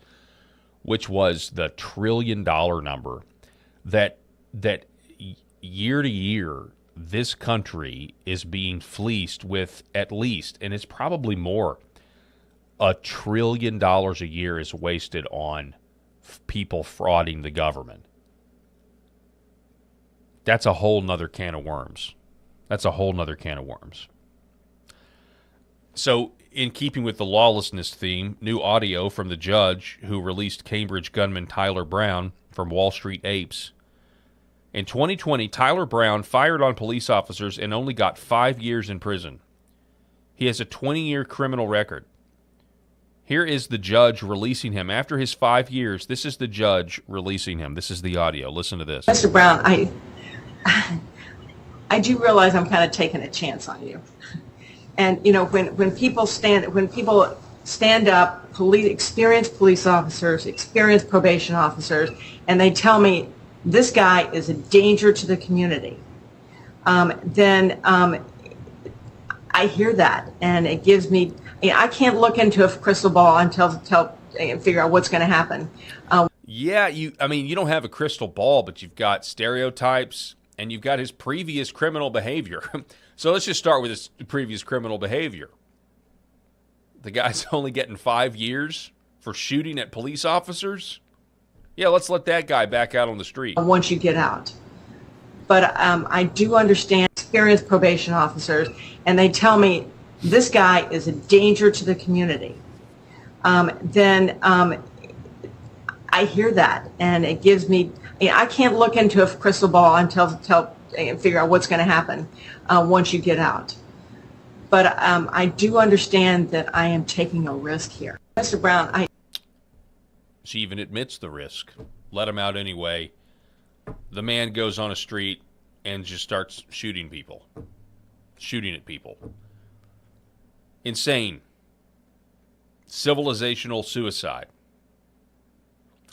A: which was the $1 trillion number that year to year this country is being fleeced with, at least, and it's probably more, $1 trillion a year is wasted on people frauding the government. That's a whole nother can of worms. So, in keeping with the lawlessness theme, new audio from the judge who released Cambridge gunman Tyler Brown from Wall Street Apes. In 2020, Tyler Brown fired on police officers and only got 5 years in prison. He has a 20-year criminal record. Here is the judge releasing him. After his 5 years, this is the judge releasing him. This is the audio. Listen to this.
F: Mr. Brown, I do realize I'm kind of taking a chance on you. And when people stand up, experienced police officers, experienced probation officers, and they tell me this guy is a danger to the community, then I hear that, and it gives me. I can't look into a crystal ball and figure out what's going to happen.
A: Yeah, you don't have a crystal ball, but you've got stereotypes, and you've got his previous criminal behavior. So let's just start with his previous criminal behavior. The guy's only getting 5 years for shooting at police officers. Yeah, let's let that guy back out on the street.
F: Once you get out. but I do understand experienced probation officers, and they tell me this guy is a danger to the community. Then I hear that, and it gives me, I can't look into a crystal ball and figure out what's going to happen once you get out. But I do understand that I am taking a risk here. Mr. Brown,
A: She even admits the risk. Let him out anyway. The man goes on a street and just starts shooting at people. Insane. Civilizational suicide.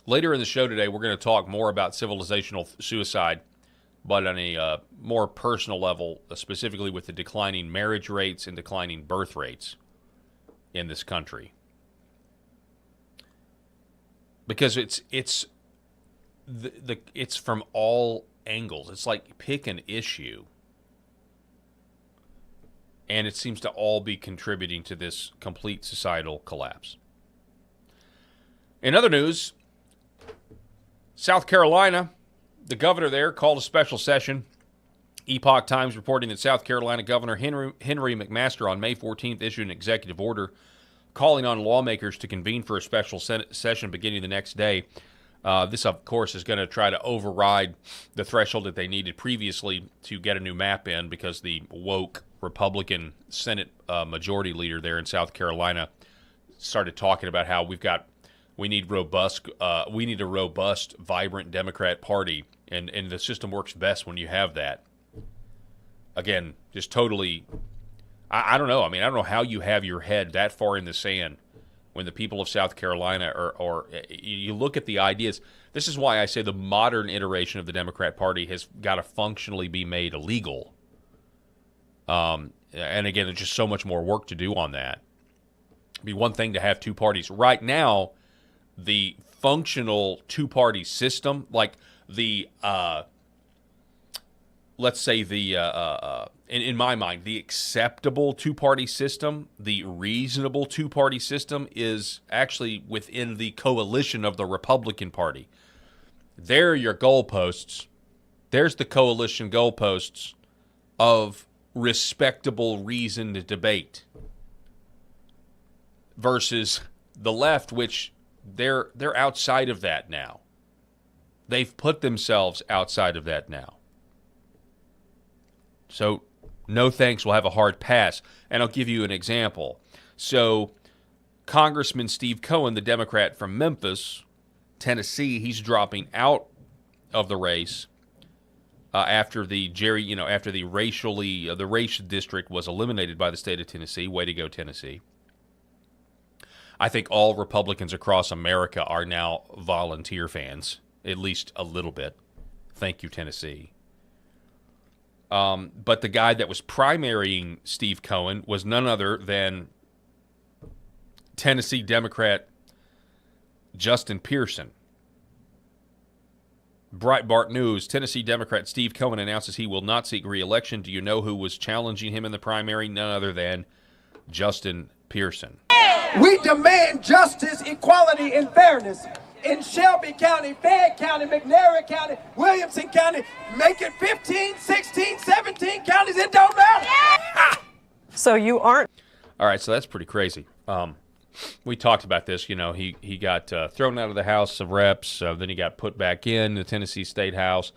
A: Later in the show today, we're going to talk more about civilizational suicide, but on a more personal level, specifically with the declining marriage rates and declining birth rates in this country. Because it's from all angles. It's like pick an issue, and it seems to all be contributing to this complete societal collapse. In other news, South Carolina, the governor there called a special session. Epoch Times reporting that South Carolina Governor Henry McMaster on May 14th issued an executive order calling on lawmakers to convene for a special session beginning the next day. This, of course, is going to try to override the threshold that they needed previously to get a new map in, because the woke Republican Senate majority leader there in South Carolina started talking about how we need a robust, vibrant Democrat Party, and the system works best when you have that. Again, just totally, I don't know. I mean, I don't know how you have your head that far in the sand when the people of South Carolina or you look at the ideas. This is why I say the modern iteration of the Democrat Party has got to functionally be made illegal. And again, there's just so much more work to do on that. It'd be one thing to have two parties. Right now, the functional two-party system, like the, let's say in my mind, the acceptable two-party system, the reasonable two-party system is actually within the coalition of the Republican Party. There are your goalposts. There's the coalition goalposts of respectable reasoned debate versus the left, which they're outside of that now. They've put themselves outside of that now. So, no thanks, we'll have a hard pass. And I'll give you an example. So, Congressman Steve Cohen, the Democrat from Memphis, Tennessee, he's dropping out of the race after the race district was eliminated by the state of Tennessee. Way to go, Tennessee. I think all Republicans across America are now volunteer fans, at least a little bit. Thank you, Tennessee. But the guy that was primarying Steve Cohen was none other than Tennessee Democrat Justin Pearson. Breitbart News, Tennessee Democrat Steve Cohen announces he will not seek re-election. Do you know who was challenging him in the primary? None other than Justin Pearson.
G: We demand justice, equality, and fairness in Shelby County, Fayette County, McNair County, Williamson County. Make it 15, 16, 17 counties. It don't matter.
H: So you aren't.
A: All right, so that's pretty crazy. We talked about this. You know, he got thrown out of the House of Reps. Then he got put back in the Tennessee State House.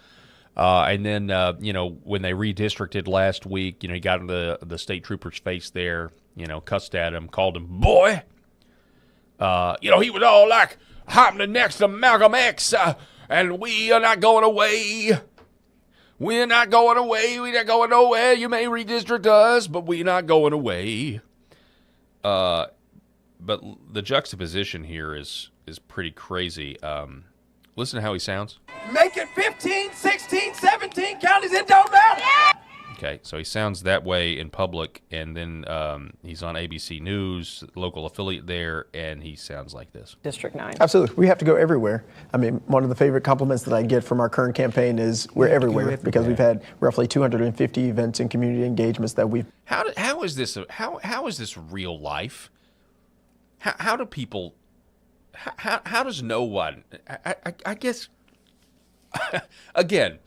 A: And then, when they redistricted last week, he got in the state trooper's face there, cussed at him, called him boy. He was all like, I'm the next to Malcolm X, and we are not going away. We're not going away. We're not going nowhere. You may redistrict us, but we're not going away. But the juxtaposition here is pretty crazy. Listen to how he sounds.
G: Make it 15, 16, 17 counties. It don't matter.
A: Okay, so he sounds that way in public, and then he's on ABC News, local affiliate there, and he sounds like this.
H: District 9.
I: Absolutely. We have to go everywhere. I mean, one of the favorite compliments that I get from our current campaign is we're everywhere, because we've had roughly 250 events and community engagements that we've...
A: How is this real life? How do people... How does no one... I guess... Again,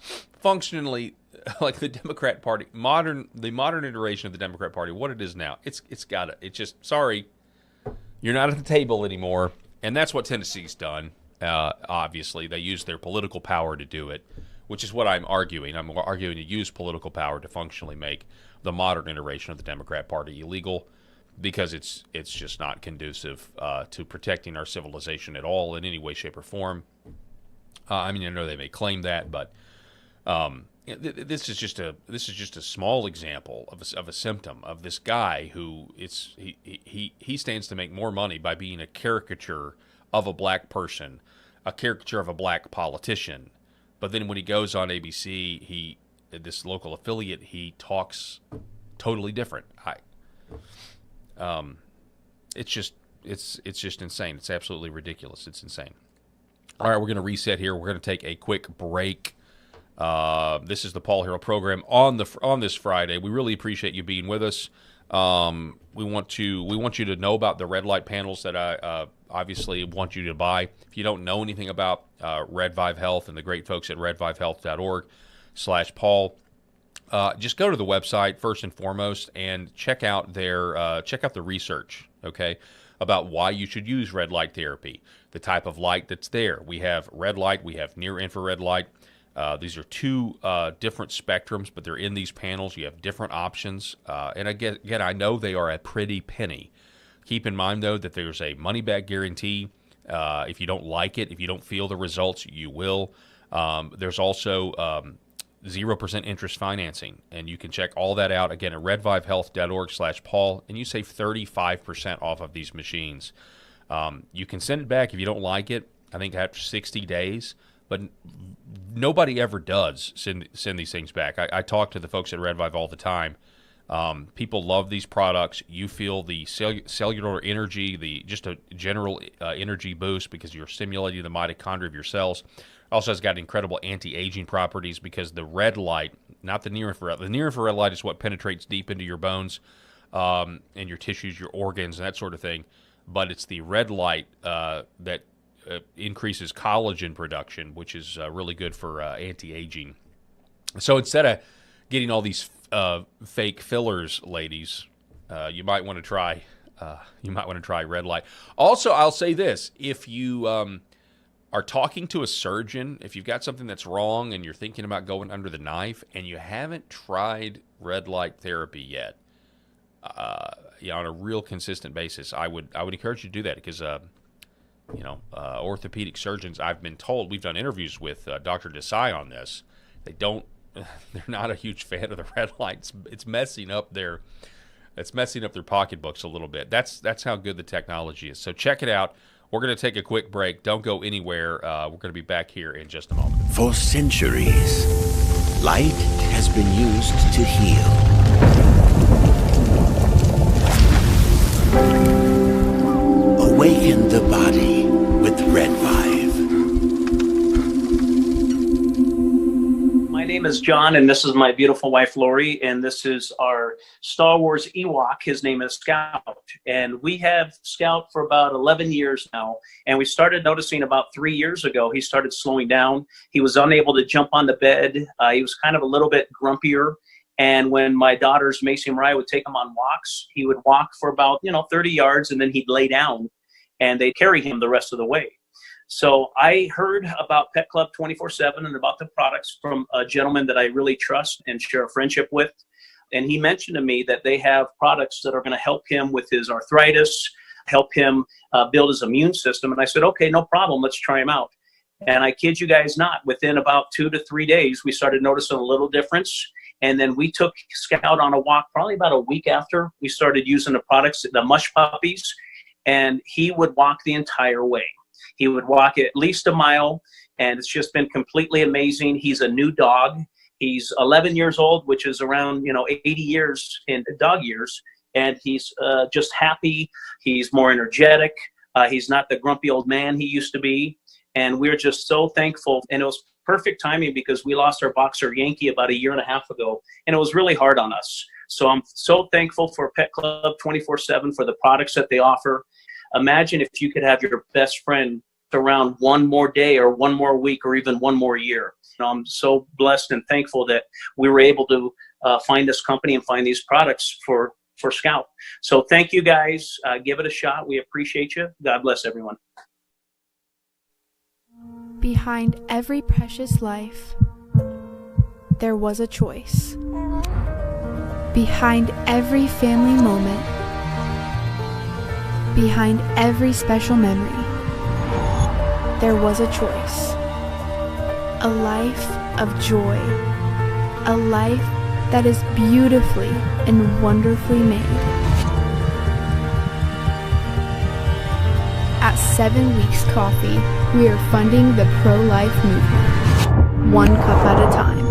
A: functionally like the Democrat Party, the modern iteration of the Democrat Party, what it is now. It's just, sorry, you're not at the table anymore. And that's what Tennessee's done. Obviously, they use their political power to do it, which is what I'm arguing. I'm arguing to use political power to functionally make the modern iteration of the Democrat Party illegal, because it's just not conducive to protecting our civilization at all in any way, shape, or form. I mean, I know they may claim that, but this is just a small example of a symptom of this guy who he stands to make more money by being a caricature of a black person, a caricature of a black politician. But then when he goes on ABC, this local affiliate, he talks totally different. It's just insane. It's absolutely ridiculous. It's insane. All right, we're going to reset here. We're going to take a quick break. This is the Paul Harrell program on this Friday. We really appreciate you being with us. We want you to know about the red light panels that I obviously want you to buy. If you don't know anything about Red Vive Health and the great folks at redvivehealth.org/Paul, just go to the website first and foremost and check out the research, okay, about why you should use red light therapy, the type of light that's there. We have red light, we have near infrared light. These are two different spectrums, but they're in these panels. You have different options. And again, I know they are a pretty penny. Keep in mind, though, that there's a money-back guarantee. If you don't like it, if you don't feel the results, you will. There's also 0% interest financing, and you can check all that out, again, at redvivehealth.org/Paul, and you save 35% off of these machines. You can send it back if you don't like it, I think after 60 days. But nobody ever does send these things back. I talk to the folks at Red Vive all the time. People love these products. You feel the cellular energy, just a general energy boost because you're stimulating the mitochondria of your cells. Also has got incredible anti-aging properties because the red light, not the near infrared. The near infrared light is what penetrates deep into your bones and your tissues, your organs, and that sort of thing. But it's the red light that increases collagen production, which is really good for anti-aging. So instead of getting all these fake fillers, ladies, you might want to try red light. Also, I'll say this: if you are talking to a surgeon, if you've got something that's wrong and you're thinking about going under the knife and you haven't tried red light therapy yet, on a real consistent basis, I would encourage you to do that because orthopedic surgeons, I've been told, we've done interviews with Dr. Desai on this. They're not a huge fan of the red lights. It's messing up their pocketbooks a little bit. That's how good the technology is. So check it out. We're going to take a quick break. Don't go anywhere. We're going to be back here in just a moment.
J: For centuries, light has been used to heal. Awaken the body with Red Vive.
K: My name is John, and this is my beautiful wife, Lori, and this is our Star Wars Ewok. His name is Scout, and we have Scout for about 11 years now, and we started noticing about 3 years ago he started slowing down. He was unable to jump on the bed. He was kind of a little bit grumpier, and when my daughters, Macy and Mariah, would take him on walks, he would walk for about 30 yards, and then he'd lay down, and they'd carry him the rest of the way. So I heard about Pet Club 24/7 and about the products from a gentleman that I really trust and share a friendship with. And he mentioned to me that they have products that are going to help him with his arthritis, help him build his immune system. And I said, okay, no problem. Let's try them out. And I kid you guys not, within about 2 to 3 days, we started noticing a little difference. And then we took Scout on a walk probably about a week after we started using the products, the mush puppies, and he would walk the entire way. He would walk at least a mile, and it's just been completely amazing. He's a new dog. He's 11 years old, which is around 80 years in dog years, and he's just happy. He's more energetic. He's not the grumpy old man he used to be, and we're just so thankful. And it was perfect timing because we lost our boxer Yankee about 1.5 years ago, and it was really hard on us. So I'm so thankful for Pet Club 24/7 for the products that they offer. Imagine if you could have your best friend around one more day or one more week or even one more year. I'm so blessed and thankful that we were able to find this company and find these products for Scout. So thank you guys. Give it a shot. We appreciate you. God bless everyone.
L: Behind every precious life, there was a choice. Behind every family moment, behind every special memory, there was a choice. A life of joy. A life that is beautifully and wonderfully made. At 7 Weeks Coffee, we are funding the pro-life movement, one cup at a time.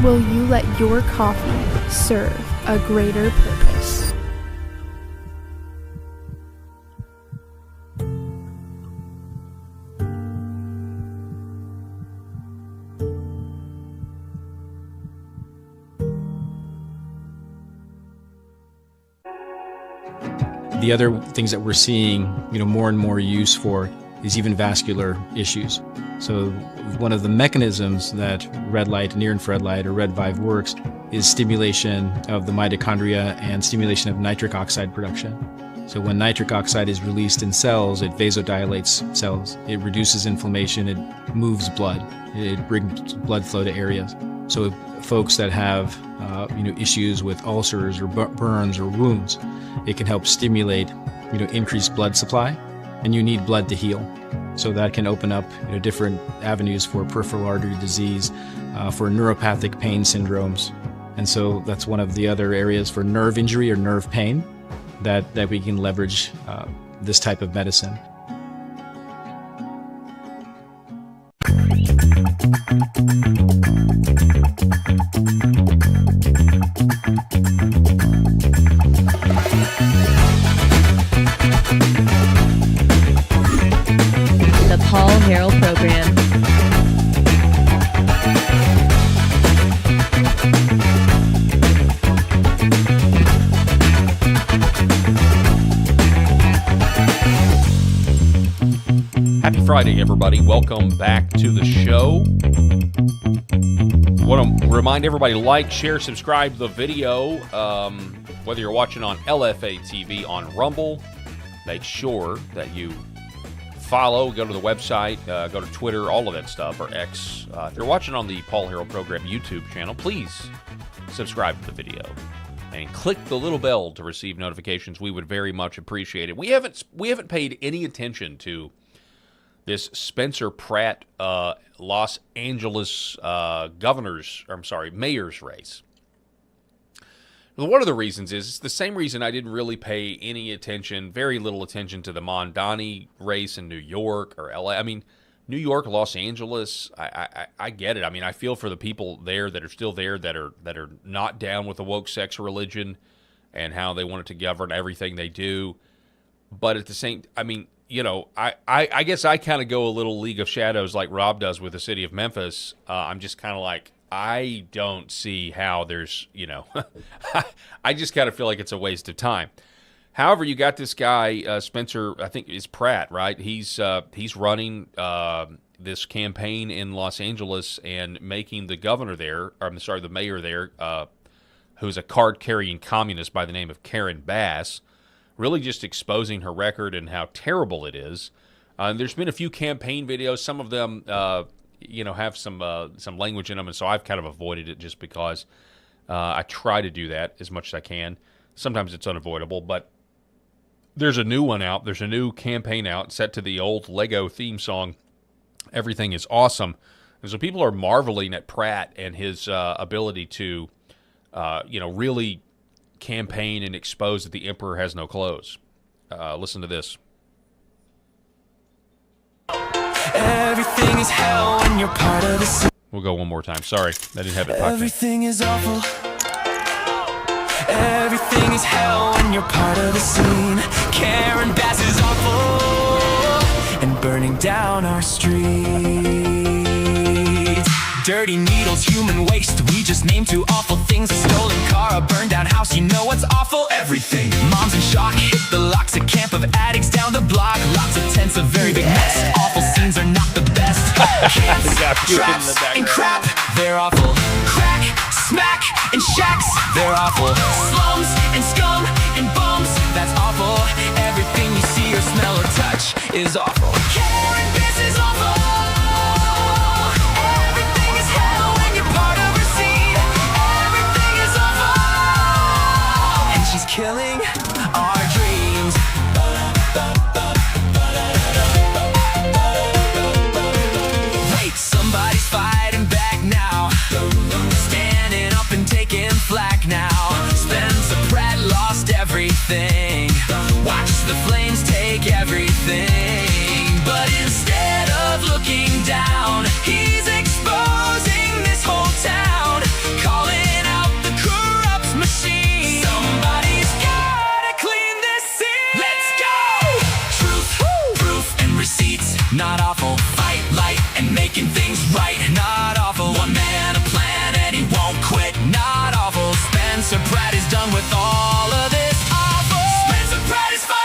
L: Will you let your coffee serve a greater purpose?
M: The other things that we're seeing, more and more use for is even vascular issues. So one of the mechanisms that red light, near-infrared light, or red VIVE works is stimulation of the mitochondria and stimulation of nitric oxide production. So when nitric oxide is released in cells, it vasodilates cells. It reduces inflammation. It moves blood. It brings blood flow to areas. So folks that have issues with ulcers or burns or wounds, it can help stimulate increased blood supply, and you need blood to heal. So that can open up different avenues for peripheral artery disease, for neuropathic pain syndromes. And so that's one of the other areas for nerve injury or nerve pain that we can leverage this type of medicine.
N: The Paul Harrell Program.
A: Happy Friday, everybody. Welcome back to the show. I want to remind everybody to like, share, subscribe to the video. Whether you're watching on LFA TV on Rumble, make sure that you follow, go to the website, go to Twitter, all of that stuff, or X. If you're watching on the Paul Harrell Program YouTube channel, please subscribe to the video and click the little bell to receive notifications. We would very much appreciate it. We haven't paid any attention to this Spencer Pratt Los Angeles mayor's race. One of the reasons is it's the same reason I didn't really pay any attention, very little attention to the Mondani race in New York or LA. I mean, New York, Los Angeles, I get it. I mean, I feel for the people there that are still there that are not down with the woke sex religion and how they want it to govern everything they do. But at the same, I mean, I guess I kind of go a little League of Shadows like Rob does with the city of Memphis. I'm just kind of like, I don't see how there's, I just kind of feel like it's a waste of time. However, you got this guy, Spencer, I think it's Pratt, right? He's running this campaign in Los Angeles and making the mayor there, who's a card-carrying communist by the name of Karen Bass, really just exposing her record and how terrible it is. There's been a few campaign videos. Some of them, have some language in them, and so I've kind of avoided it just because I try to do that as much as I can. Sometimes it's unavoidable, but there's a new one out. There's a new campaign out set to the old Lego theme song, Everything is Awesome. And so people are marveling at Pratt and his ability to, really campaign and expose that the emperor has no clothes. Listen to this.
O: Everything is hell when you're part of the.
A: We'll go one more time. Sorry, I didn't have it.
O: Everything is awful. Everything is hell when you're part of the scene. Karen Bass is awful and burning down our streets. Dirty needles, human waste. We just named two awful things: a stolen car, a burned down house. You know what's awful? Everything. Moms in shock, hit the locks. A camp of addicts down the block. Lots of a very big mess. Awful scenes are not the best. Kids, traps, and crap, they're awful. Crack, smack, and shacks, they're awful. Slums, and scum, and bums, that's awful. Everything you see or smell or touch is awful. Karen, this is awful. Everything is hell when you're part of her scene. Everything is awful. And she's killing our dreams. Wait, somebody's fighting back now. Standing up and taking flack now. Spencer Pratt lost everything. Watch the flames take everything. But instead of looking down, he's exposing this whole town. Calling out the corrupt machine. Somebody's gotta clean this scene. Let's go! Truth, proof, and receipts. Not awful. Fight, light, and making things right. Not awful. One man, a plan, and he won't quit. Not awful. Spencer Pratt is done with all of this awful. Spencer Pratt is fighting.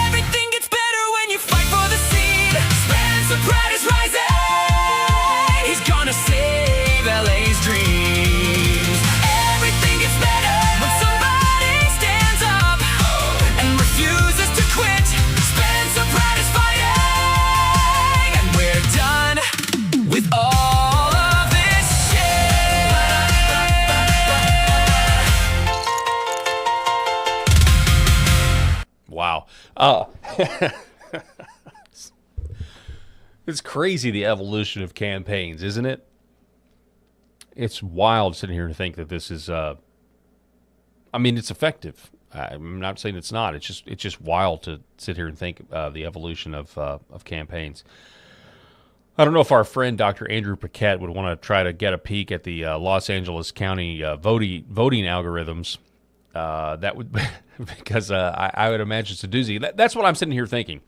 O: Everything gets better when you fight for the scene. Spencer Pratt is rising. He's gonna save LA's dreams. Everything gets better when somebody stands up and refuses to quit. Spencer Pratt is fighting, and we're done with all of this shit.
A: Wow. It's crazy, the evolution of campaigns, isn't it? It's wild sitting here to think that this is, I mean, it's effective. I'm not saying it's not. It's just wild to sit here and think the evolution of campaigns. I don't know if our friend Dr. Andrew Paquette would want to try to get a peek at the Los Angeles County voting algorithms. That would because I would imagine it's a doozy. That's what I'm sitting here thinking.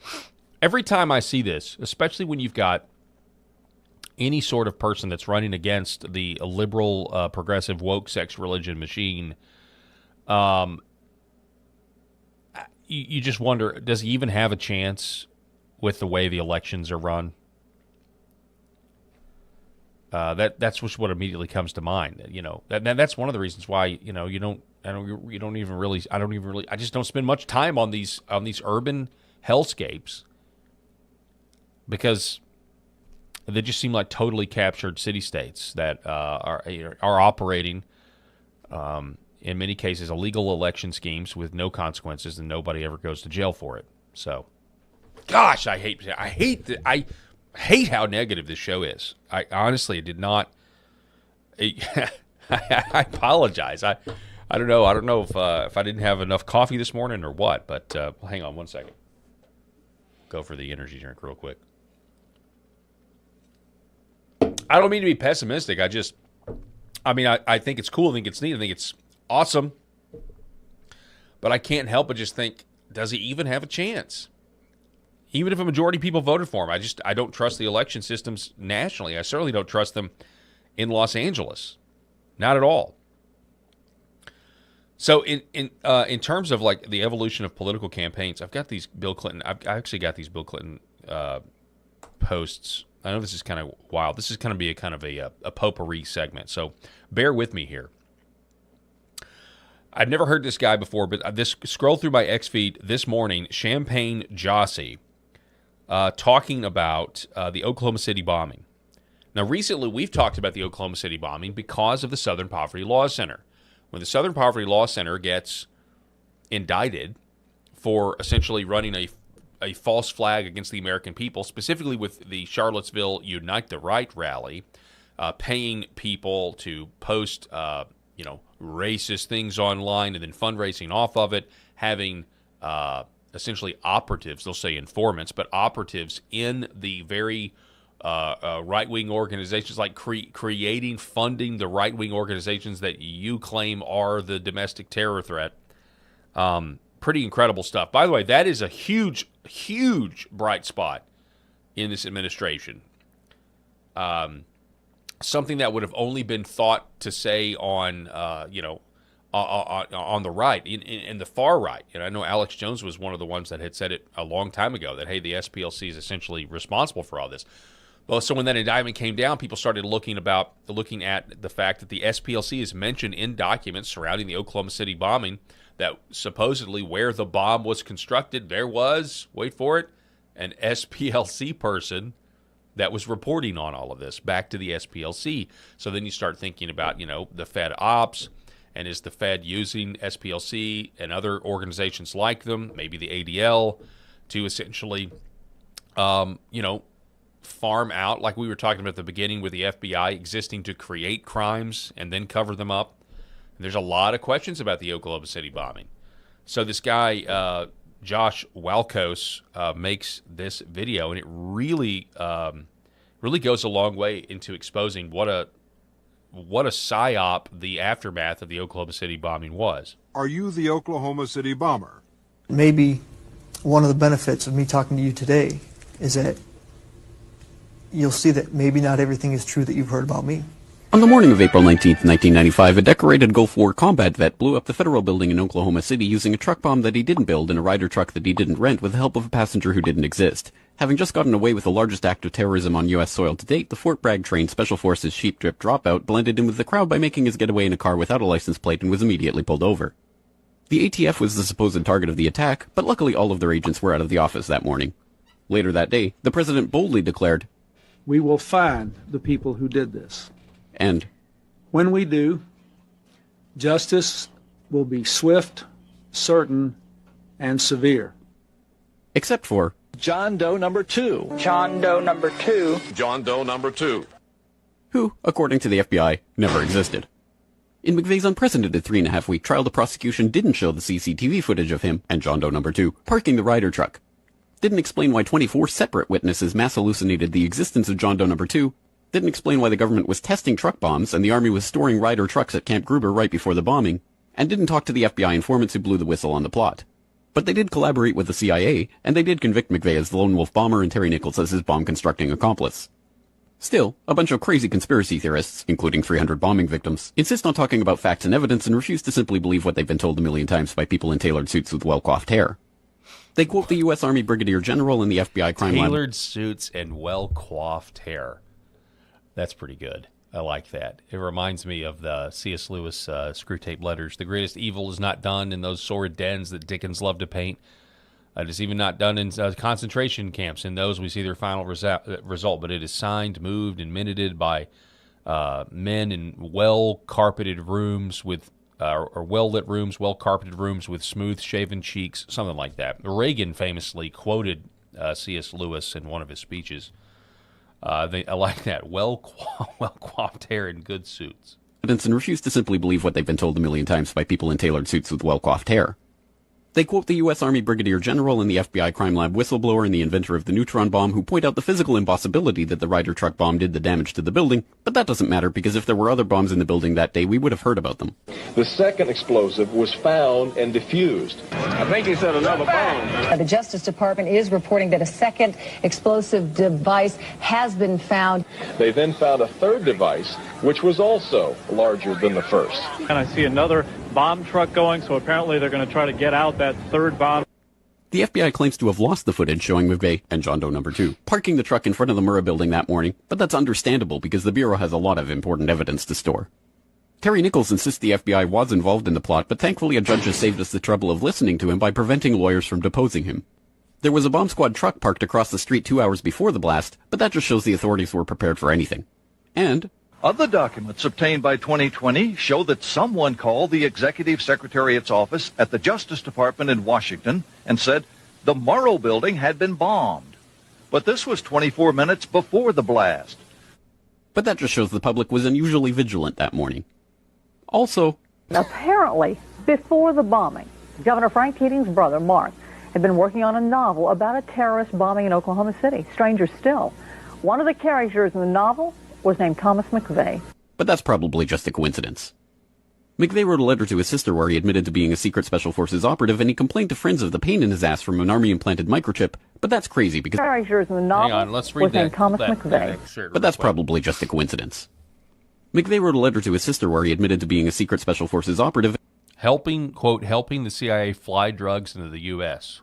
A: Every time I see this, especially when you've got any sort of person that's running against the liberal, progressive, woke, sex, religion machine, you just wonder, does he even have a chance with the way the elections are run? That's just what immediately comes to mind. You know, that's one of the reasons why I just don't spend much time on these urban hellscapes, because they just seem like totally captured city-states that are operating, in many cases, illegal election schemes with no consequences, and nobody ever goes to jail for it. So, gosh, I hate how negative this show is. I honestly did not. I apologize. I don't know. I don't know if I didn't have enough coffee this morning or what. But hang on one second. Go for the energy drink real quick. I don't mean to be pessimistic. I think it's cool. I think it's neat. I think it's awesome. But I can't help but just think, does he even have a chance? Even if a majority of people voted for him, I don't trust the election systems nationally. I certainly don't trust them in Los Angeles. Not at all. So in terms of like the evolution of political campaigns, I've got these Bill Clinton. I actually got these Bill Clinton posts. I know this is kind of wild. This is going to be a potpourri segment. So bear with me here. I've never heard this guy before, but this scroll through my X feed this morning. Champagne Jossie talking about the Oklahoma City bombing. Now, recently we've talked about the Oklahoma City bombing because of the Southern Poverty Law Center. When the Southern Poverty Law Center gets indicted for essentially running a false flag against the American people, specifically with the Charlottesville Unite the Right rally, paying people to post, racist things online and then fundraising off of it, having essentially operatives, they'll say informants, but operatives in the very right-wing organizations, like funding the right-wing organizations that you claim are the domestic terror threat. Pretty incredible stuff. By the way, that is a huge, huge bright spot in this administration. Something that would have only been thought to say on on the right, in the far right. And I know Alex Jones was one of the ones that had said it a long time ago that, hey, the SPLC is essentially responsible for all this. Well, so when that indictment came down, people started looking at the fact that the SPLC is mentioned in documents surrounding the Oklahoma City bombing, that supposedly where the bomb was constructed, there was, wait for it, an SPLC person that was reporting on all of this back to the SPLC. So then you start thinking about, the Fed ops, and is the Fed using SPLC and other organizations like them, maybe the ADL, to essentially, farm out, like we were talking about at the beginning with the FBI existing to create crimes and then cover them up. And there's a lot of questions about the Oklahoma City bombing. So this guy, Josh Walkos, makes this video, and it really goes a long way into exposing what a psyop the aftermath of the Oklahoma City bombing was.
P: Are you the Oklahoma City bomber?
I: Maybe one of the benefits of me talking to you today is that you'll see that maybe not everything is true that you've heard about me.
Q: On the morning of April 19, 1995, a decorated Gulf War combat vet blew up the federal building in Oklahoma City using a truck bomb that he didn't build in a Ryder truck that he didn't rent with the help of a passenger who didn't exist. Having just gotten away with the largest act of terrorism on U.S. soil to date, the Fort Bragg-trained Special Forces Sheep Drip Dropout blended in with the crowd by making his getaway in a car without a license plate and was immediately pulled over. The ATF was the supposed target of the attack, but luckily all of their agents were out of the office that morning. Later that day, the president boldly declared,
R: "We will find the people who did this.
Q: And
R: when we do, justice will be swift, certain, and severe."
Q: Except for
S: John Doe number 2.
T: John Doe number 2.
S: John Doe number 2.
Q: Who, according to the FBI, never existed. In McVeigh's unprecedented 3.5-week trial, the prosecution didn't show the CCTV footage of him and John Doe number 2 parking the Ryder truck. Didn't explain why 24 separate witnesses mass hallucinated the existence of John Doe number 2. Didn't explain why the government was testing truck bombs and the Army was storing Ryder trucks at Camp Gruber right before the bombing. And didn't talk to the FBI informants who blew the whistle on the plot. But they did collaborate with the CIA, and they did convict McVeigh as the lone wolf bomber and Terry Nichols as his bomb-constructing accomplice. Still, a bunch of crazy conspiracy theorists, including 300 bombing victims, insist on talking about facts and evidence and refuse to simply believe what they've been told a million times by people in tailored suits with well-coiffed hair. They quote the U.S. Army Brigadier General and the FBI crime lab.
A: Tailored suits and well-coiffed hair. That's pretty good. I like that. It reminds me of the C.S. Lewis screw tape letters. The greatest evil is not done in those sordid dens that Dickens loved to paint. It is even not done in concentration camps. In those, we see their final result. But it is signed, moved, and minuted by men in well-carpeted rooms with, or well-lit rooms, well-carpeted rooms with smooth-shaven cheeks, something like that. Reagan famously quoted C.S. Lewis in one of his speeches. I like that. Well-coiffed hair and good suits.
Q: And refuse to simply believe what they've been told a million times by people in tailored suits with well-coiffed hair. They quote the U.S. Army Brigadier General and the FBI crime lab whistleblower and the inventor of the neutron bomb, who point out the physical impossibility that the Ryder truck bomb did the damage to the building, but that doesn't matter because if there were other bombs in the building that day, we would have heard about them.
S: The second explosive was found and defused. I think he said another bomb.
U: The Justice Department is reporting that a second explosive device has been found.
S: They then found a third device, which was also larger than the first.
V: And I see another bomb truck going, so apparently they're going to try to get out that third bomb.
Q: The FBI claims to have lost the footage showing McVeigh and John Doe number 2 parking the truck in front of the Murrah building that morning, but that's understandable because the Bureau has a lot of important evidence to store. Terry Nichols insists the FBI was involved in the plot, but thankfully a judge has saved us the trouble of listening to him by preventing lawyers from deposing him. There was a bomb squad truck parked across the street 2 hours before the blast, but that just shows the authorities were prepared for anything. And
W: other documents obtained by 2020 show that someone called the Executive Secretariat's office at the Justice Department in Washington and said the Murrah building had been bombed. But this was 24 minutes before the blast.
Q: But that just shows the public was unusually vigilant that morning. Also,
X: apparently, before the bombing, Governor Frank Keating's brother, Mark, had been working on a novel about a terrorist bombing in Oklahoma City. Stranger still, one of the characters in the novel was named Thomas McVeigh.
Q: But that's probably just a coincidence. McVeigh wrote a letter to his sister where he admitted to being a secret Special Forces operative, and he complained to friends of the pain in his ass from an Army-implanted microchip, but that's crazy because
X: characters in the novel was named Thomas McVeigh.
Q: But that's probably just a coincidence. McVeigh wrote a letter to his sister where he admitted to being a secret Special Forces operative.
A: helping the CIA fly drugs into the U.S.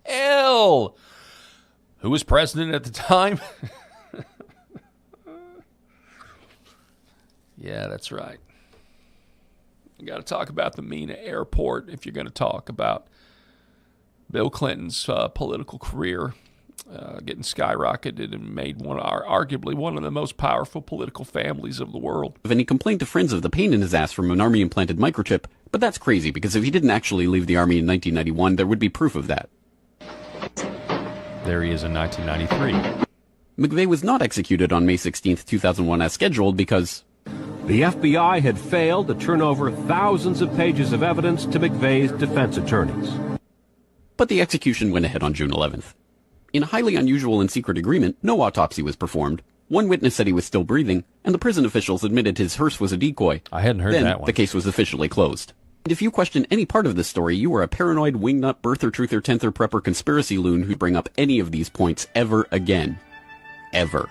A: Hell, who was president at the time? Yeah, that's right. You got to talk about the Mena airport if you're going to talk about Bill Clinton's political career getting skyrocketed and made arguably one of the most powerful political families of the world.
Q: And he complained to friends of the pain in his ass from an Army-implanted microchip, but that's crazy because if he didn't actually leave the Army in 1991, there would be proof of that.
A: There he is in 1993.
Q: McVeigh was not executed on May 16, 2001 as scheduled because
B: the FBI had failed to turn over thousands of pages of evidence to McVeigh's defense attorneys.
Q: But the execution went ahead on June 11th. In a highly unusual and secret agreement, no autopsy was performed. One witness said he was still breathing, and the prison officials admitted his hearse was a decoy.
A: I hadn't heard that one.
Q: The case was officially closed. And if you question any part of this story, you are a paranoid, wingnut, birther, truther, tenther, prepper, conspiracy loon who'd bring up any of these points ever again. Ever.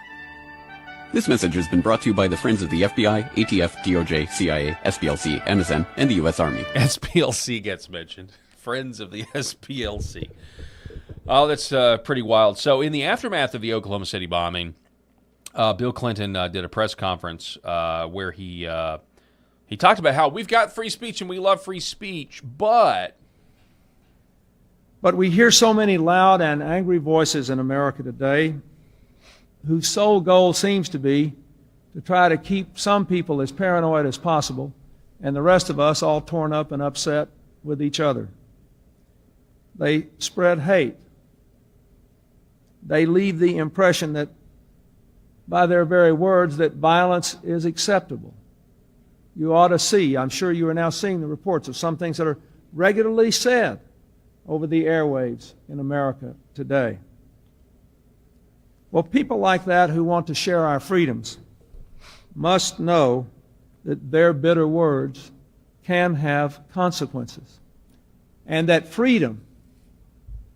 Q: This message has been brought to you by the friends of the FBI, ATF, DOJ, CIA, SPLC, MSN, and the U.S. Army.
A: SPLC gets mentioned. Friends of the SPLC. Oh, that's pretty wild. So in the aftermath of the Oklahoma City bombing, Bill Clinton did a press conference where he talked about how we've got free speech and we love free speech, but
R: we hear so many loud and angry voices in America today whose sole goal seems to be to try to keep some people as paranoid as possible and the rest of us all torn up and upset with each other. They spread hate. They leave the impression that, by their very words, that violence is acceptable. You ought to see, I'm sure you are now seeing the reports of some things that are regularly said over the airwaves in America today. Well, people like that who want to share our freedoms must know that their bitter words can have consequences, and that freedom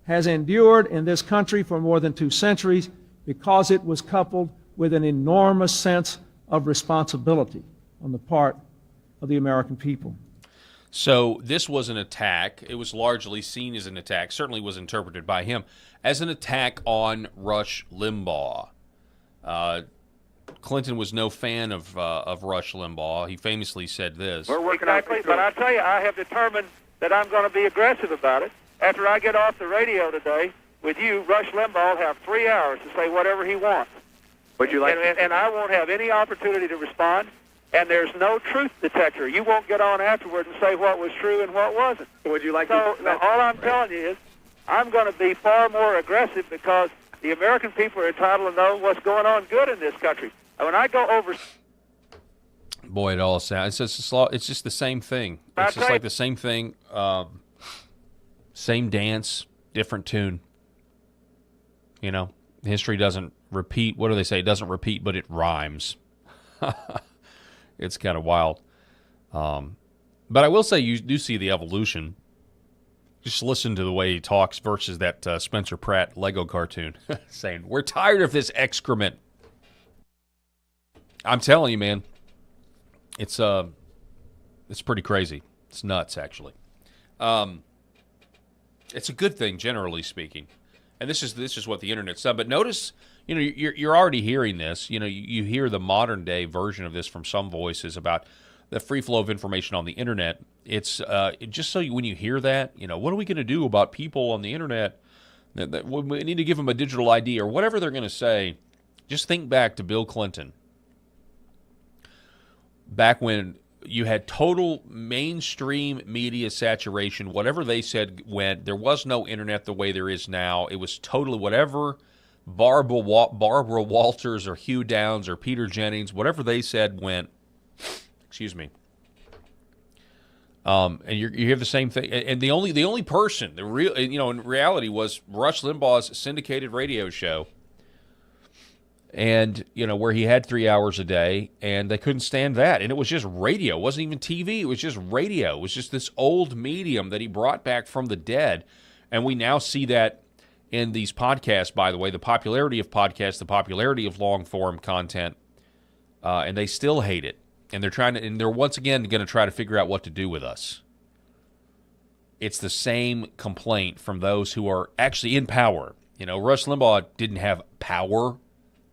R: has endured in this country for more than 2 centuries because it was coupled with an enormous sense of responsibility on the part of the American people.
A: So this was an attack. It was largely seen as an attack, certainly was interpreted by him, as an attack on Rush Limbaugh. Clinton was no fan of Rush Limbaugh. He famously said this.
C: We're working exactly, but I tell you, I have determined that I'm going to be aggressive about it. After I get off the radio today with you, Rush Limbaugh will have 3 hours to say whatever he wants.
S: Would you like?
C: And I won't have any opportunity to respond. And there's no truth detector. You won't get on afterward and say what was true and what wasn't.
S: Would you like
C: so
S: to?
C: All I'm telling you is I'm going to be far more aggressive because the American people are entitled to know what's going on good in this country. And when I go over...
A: Boy, it all sounds... It's just the same thing. It's just like the same thing. Same dance, different tune. You know, history doesn't repeat. What do they say? It doesn't repeat, but it rhymes. It's kind of wild. But I will say you do see the evolution. Just listen to the way he talks versus that Spencer Pratt Lego cartoon saying, we're tired of this excrement. I'm telling you, man, it's pretty crazy. It's nuts, actually. It's a good thing, generally speaking. And this is what the Internet's done. But notice, you know, you're already hearing this. You know, you hear the modern day version of this from some voices about the free flow of information on the Internet. It's just so when you hear that, you know, what are we going to do about people on the Internet? That we need to give them a digital ID or whatever they're going to say. Just think back to Bill Clinton. Back when you had total mainstream media saturation. Whatever they said went. There was no Internet the way there is now. It was totally whatever Barbara Walters or Hugh Downs or Peter Jennings, whatever they said went. Excuse me. And you hear the same thing. And the only person, the real, you know, in reality was Rush Limbaugh's syndicated radio show. And, you know, where he had 3 hours a day, and they couldn't stand that. And it was just radio. It wasn't even TV. It was just radio. It was just this old medium that he brought back from the dead. And we now see that in these podcasts, by the way, the popularity of podcasts, the popularity of long-form content, and they still hate it. and they're once again going to try to figure out what to do with us. It's the same complaint from those who are actually in power. You know, Rush Limbaugh didn't have power.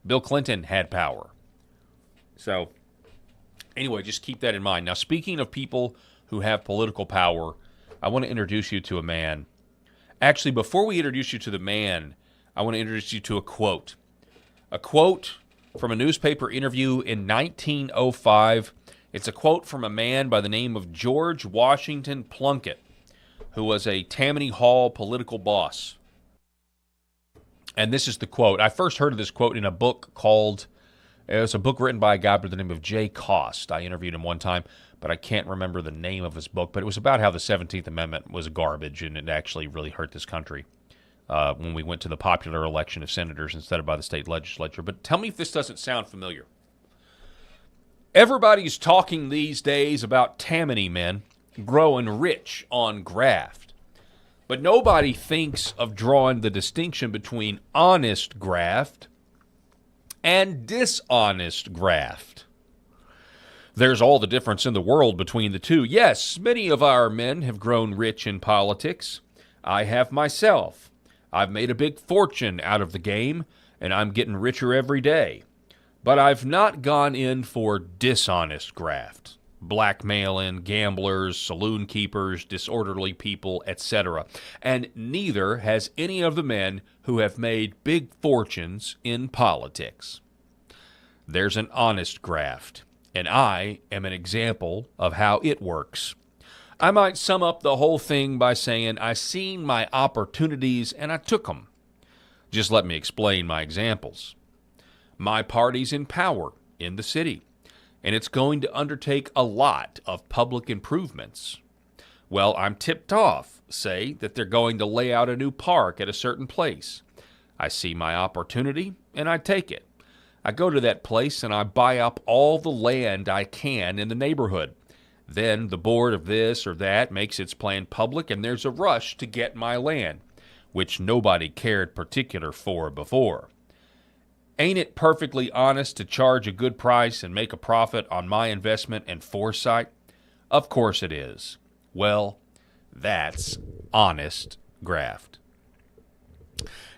A: Bill Clinton had power. So, anyway, just keep that in mind. Now, speaking of people who have political power, I want to introduce you to a man. Actually, before we introduce you to the man, I want to introduce you to a quote. A quote from a newspaper interview in 1905. It's a quote from a man by the name of George Washington Plunkett, who was a Tammany Hall political boss. And this is the quote. I first heard of this quote in a book it was a book written by a guy by the name of Jay Cost. I interviewed him one time, but I can't remember the name of his book. But it was about how the 17th Amendment was garbage, and it actually really hurt this country when we went to the popular election of senators instead of by the state legislature. But tell me if this doesn't sound familiar. Everybody's talking these days about Tammany men growing rich on graft. But nobody thinks of drawing the distinction between honest graft and dishonest graft. There's all the difference in the world between the two. Yes, many of our men have grown rich in politics. I have myself. I've made a big fortune out of the game, and I'm getting richer every day. But I've not gone in for dishonest graft. Blackmailing, gamblers, saloon keepers, disorderly people, etc. And neither has any of the men who have made big fortunes in politics. There's an honest graft, and I am an example of how it works. I might sum up the whole thing by saying I seen my opportunities and I took them. Just let me explain my examples. My party's in power in the city, and it's going to undertake a lot of public improvements. Well, I'm tipped off, say, that they're going to lay out a new park at a certain place. I see my opportunity, and I take it. I go to that place, and I buy up all the land I can in the neighborhood. Then the board of this or that makes its plan public, and there's a rush to get my land, which nobody cared particular for before. Ain't it perfectly honest to charge a good price and make a profit on my investment and foresight? Of course it is. Well, that's honest graft.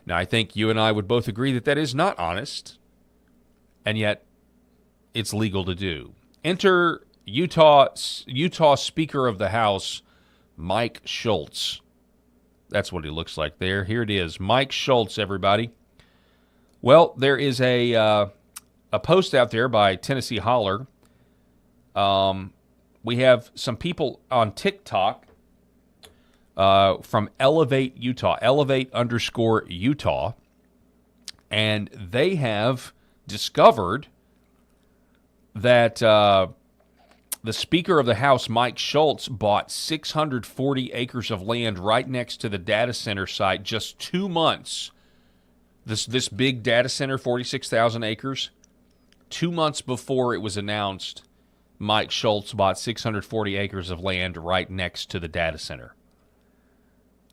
A: Now, I think you and I would both agree that that is not honest, and yet it's legal to do. Enter Utah Speaker of the House, Mike Schultz. That's what he looks like there. Here it is. Mike Schultz, everybody. Well, there is a post out there by Tennessee Holler. We have some people on TikTok from Elevate Utah, Elevate_Utah, and they have discovered that the Speaker of the House, Mike Schultz, bought 640 acres of land right next to the data center site just 2 months. This big data center, 46,000 acres, 2 months before it was announced, Mike Schultz bought 640 acres of land right next to the data center.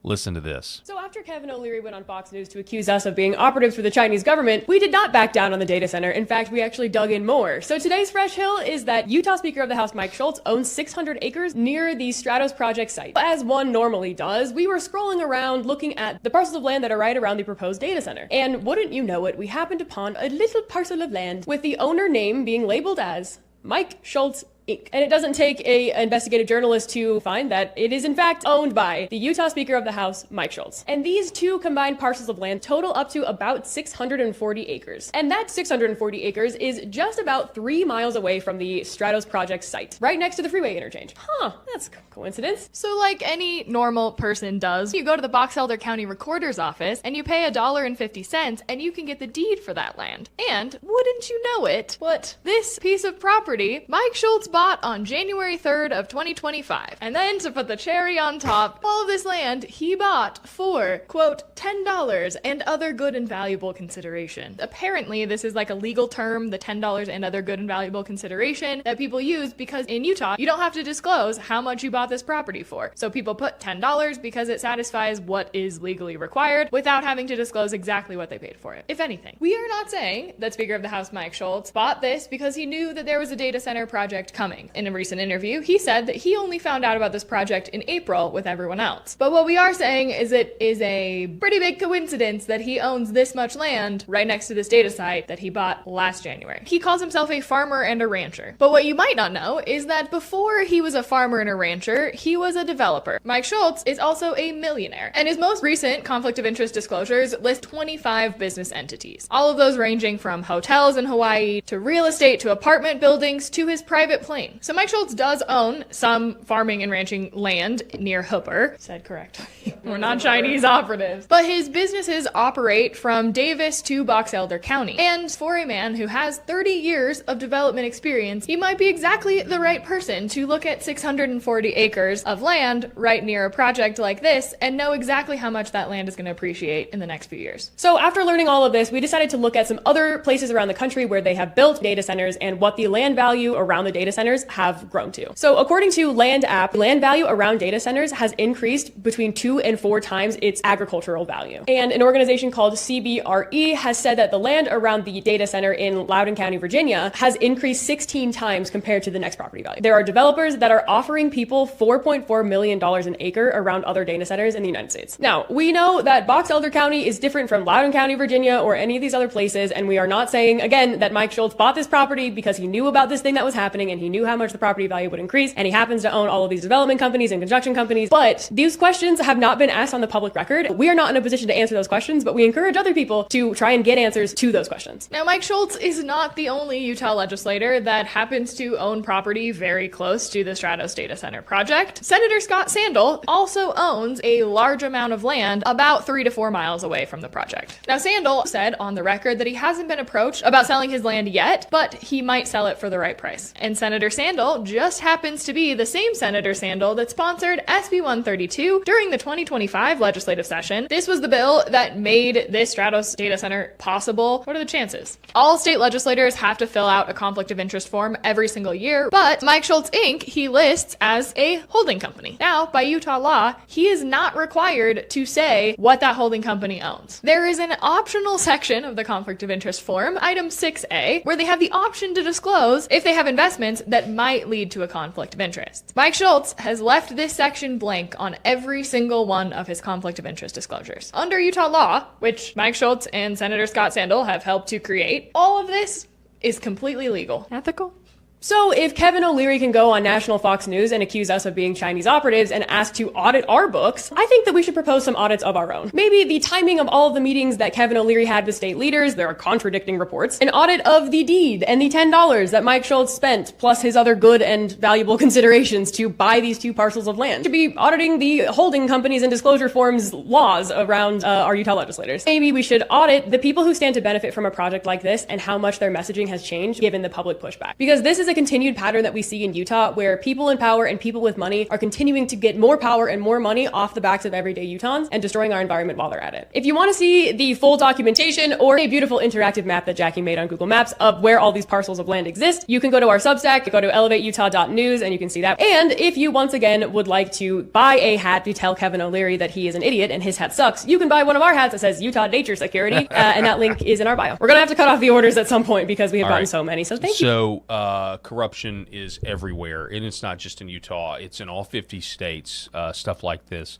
A: Listen to this.
D: So after Kevin O'Leary went on Fox News to accuse us of being operatives for the Chinese government, we did not back down on the data center. In fact, we actually dug in more. So today's fresh hill is that Utah Speaker of the House Mike Schultz owns 600 acres near the Stratos project site. As one normally does, we were scrolling around looking at the parcels of land that are right around the proposed data center. And wouldn't you know it, we happened upon a little parcel of land with the owner name being labeled as Mike Schultz Inc. And it doesn't take an investigative journalist to find that it is in fact owned by the Utah Speaker of the House, Mike Schultz. And these two combined parcels of land total up to about 640 acres. And that 640 acres is just about 3 miles away from the Stratos project site, right next to the freeway interchange. Huh, that's coincidence.
E: So like any normal person does, you go to the Box Elder County Recorder's office and you pay $1.50 and you can get the deed for that land. And wouldn't you know it, but this piece of property, Mike Schultz bought on January 3rd of 2025. And then to put the cherry on top, all of this land he bought for, quote, $10 and other good and valuable consideration. Apparently, this is like a legal term, the $10 and other good and valuable consideration that people use because in Utah, you don't have to disclose how much you bought this property for. So people put $10 because it satisfies what is legally required without having to disclose exactly what they paid for it, if anything. We are not saying that Speaker of the House Mike Schultz bought this because he knew that there was a data center project coming. In a recent interview, he said that he only found out about this project in April with everyone else. But what we are saying is it is a pretty big coincidence that he owns this much land right next to this data site that he bought last January. He calls himself a farmer and a rancher. But what you might not know is that before he was a farmer and a rancher, he was a developer. Mike Schultz is also a millionaire, and his most recent conflict of interest disclosures list 25 business entities, all of those ranging from hotels in Hawaii to real estate to apartment buildings to his private plane. So Mike Schultz does own some farming and ranching land near Hooper. Said correctly. We're not Chinese operatives. But his businesses operate from Davis to Box Elder County. And for a man who has 30 years of development experience, he might be exactly the right person to look at 640 acres of land right near a project like this and know exactly how much that land is going to appreciate in the next few years.
D: So after learning all of this, we decided to look at some other places around the country where they have built data centers and what the land value around the data centers have grown to. So according to Land App, land value around data centers has increased between 2 and 4 times its agricultural value. And an organization called CBRE has said that the land around the data center in Loudoun County, Virginia has increased 16 times compared to the next property value. There are developers that are offering people $4.4 million an acre around other data centers in the United States. Now, we know that Box Elder County is different from Loudoun County, Virginia, or any of these other places, and we are not saying, again, that Mike Schultz bought this property because he knew about this thing that was happening and he knew how much the property value would increase, and he happens to own all of these development companies and construction companies. But these questions have not been asked on the public record. We are not in a position to answer those questions, but we encourage other people to try and get answers to those questions.
E: Now, Mike Schultz is not the only Utah legislator that happens to own property very close to the Stratos Data Center project. Senator Scott Sandel also owns a large amount of land about 3 to 4 miles away from the project. Now, Sandel said on the record that he hasn't been approached about selling his land yet, but he might sell it for the right price. And Senator Sandel just happens to be the same Senator Sandel that sponsored SB 132 during the 2025 legislative session. This was the bill that made this Stratos data center possible. What are the chances? All state legislators have to fill out a conflict of interest form every single year, but Mike Schultz Inc. he lists as a holding company. Now, by Utah law, he is not required to say what that holding company owns. There is an optional section of the conflict of interest form, item 6A, where they have the option to disclose if they have investments that might lead to a conflict of interest. Mike Schultz has left this section blank on every single one of his conflict of interest disclosures. Under Utah law, which Mike Schultz and Senator Scott Sandel have helped to create, all of this is completely legal.
D: Ethical? So if Kevin O'Leary can go on national Fox News and accuse us of being Chinese operatives and ask to audit our books, I think that we should propose some audits of our own. Maybe the timing of all of the meetings that Kevin O'Leary had with state leaders, there are contradicting reports, an audit of the deed and the $10 that Mike Schultz spent, plus his other good and valuable considerations to buy these 2 parcels of land, to be auditing the holding companies and disclosure forms laws around our Utah legislators. Maybe we should audit the people who stand to benefit from a project like this and how much their messaging has changed given the public pushback. Because this is a continued pattern that we see in Utah where people in power and people with money are continuing to get more power and more money off the backs of everyday Utahns and destroying our environment while they're at it. If you want to see the full documentation or a beautiful interactive map that Jackie made on Google Maps of where all these parcels of land exist, you can go to our Substack, go to elevateutah.news, and you can see that. And if you once again would like to buy a hat to tell Kevin O'Leary that he is an idiot and his hat sucks, you can buy one of our hats that says Utah Nature Security, and that link is in our bio. We're going to have to cut off the orders at some point because we have gotten so many, so thank you.
A: So corruption is everywhere, and it's not just in Utah. It's in all 50 states, stuff like this.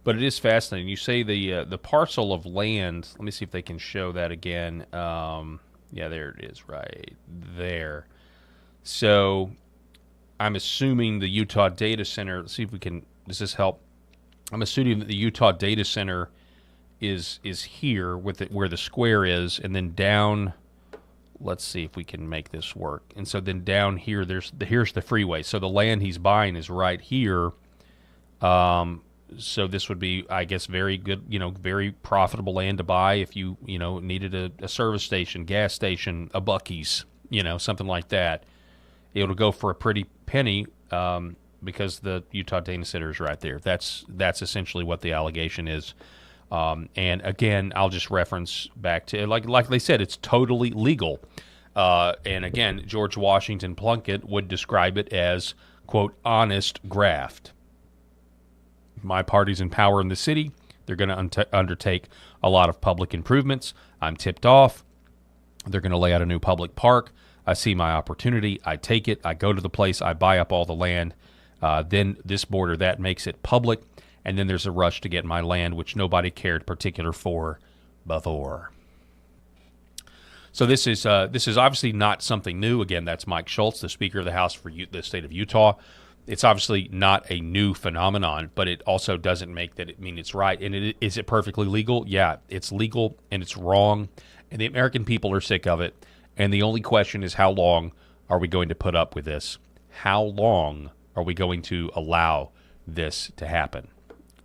A: But it is fascinating. You say the parcel of land. Let me see if they can show that again. Yeah, there it is right there. So I'm assuming the Utah Data Center, let's see if we can, does this help? I'm assuming that the Utah Data Center is here with it, where the square is, and then down, let's see if we can make this work. And so then down here, here's the freeway. So the land he's buying is right here. So this would be, I guess, very good, very profitable land to buy if you, needed a service station, gas station, a Buc-ee's, something like that. it'll go for a pretty penny because the Utah data center is right there. That's essentially what the allegation is. And again, I'll just reference back to, like they said, it's totally legal. And again, George Washington Plunkett would describe it as, quote, honest graft. My party's in power in the city. They're going to undertake a lot of public improvements. I'm tipped off. They're going to lay out a new public park. I see my opportunity. I take it. I go to the place. I buy up all the land. Then this board or that makes it public. And then there's a rush to get my land, which nobody cared particular for before. So this is obviously not something new. Again, that's Mike Schultz, the Speaker of the House for the state of Utah. It's obviously not a new phenomenon, but it also doesn't make that it mean it's right. And is it perfectly legal? Yeah, it's legal and it's wrong. And the American people are sick of it. And the only question is, how long are we going to put up with this? How long are we going to allow this to happen?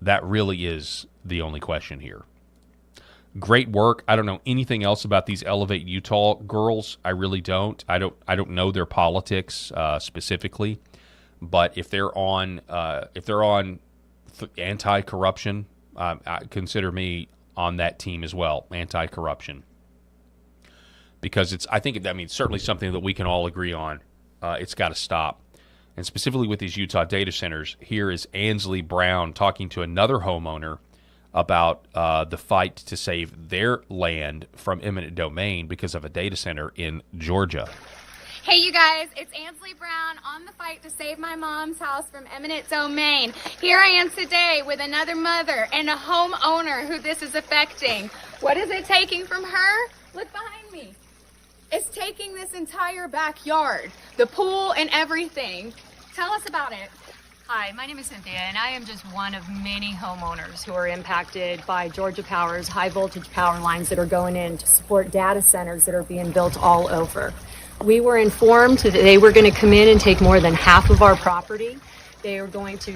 A: That really is the only question here. Great work. I don't know anything else about these Elevate Utah girls. I really don't. I don't know their politics specifically, but if they're on anti-corruption, consider me on that team as well. Anti-corruption, because I think that means certainly something that we can all agree on. It's got to stop. And specifically with these Utah data centers, here is Ansley Brown talking to another homeowner about the fight to save their land from eminent domain because of a data center in Georgia.
F: Hey you guys, it's Ansley Brown on the fight to save my mom's house from eminent domain. Here I am today with another mother and a homeowner who this is affecting. What is it taking from her? Look behind me. It's taking this entire backyard, the pool and everything. Tell us about it.
G: Hi, my name is Cynthia, and I am just one of many homeowners who are impacted by Georgia Power's high voltage power lines that are going in to support data centers that are being built all over. We were informed that they were going to come in and take more than half of our property. They are going to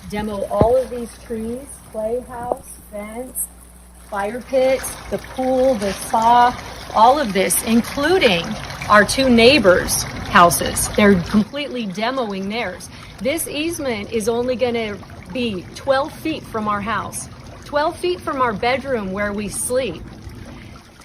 G: demo all of these trees, playhouse, fence, fire pit, the pool, the spa, all of this, including our two neighbors' houses. They're completely demoing theirs. This easement is only going to be 12 feet from our house, 12 feet from our bedroom where we sleep.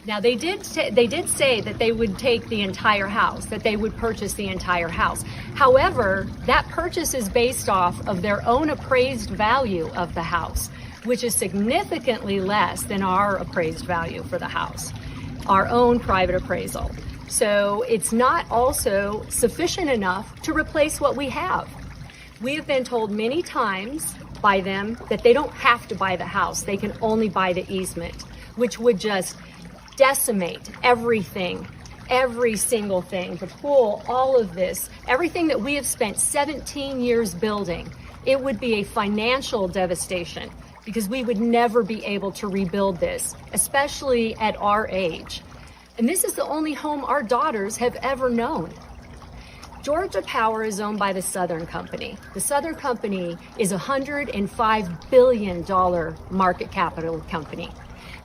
G: Now, they did say that they would take the entire house, that they would purchase the entire house. However, that purchase is based off of their own appraised value of the house, which is significantly less than our appraised value for the house, our own private appraisal. So it's not also sufficient enough to replace what we have. We have been told many times by them that they don't have to buy the house. They can only buy the easement, which would just decimate everything, every single thing, the pool, all of this, everything that we have spent 17 years building. It would be a financial devastation because we would never be able to rebuild this, especially at our age. And this is the only home our daughters have ever known. Georgia Power is owned by the Southern Company. The Southern Company is a $105 billion market capital company.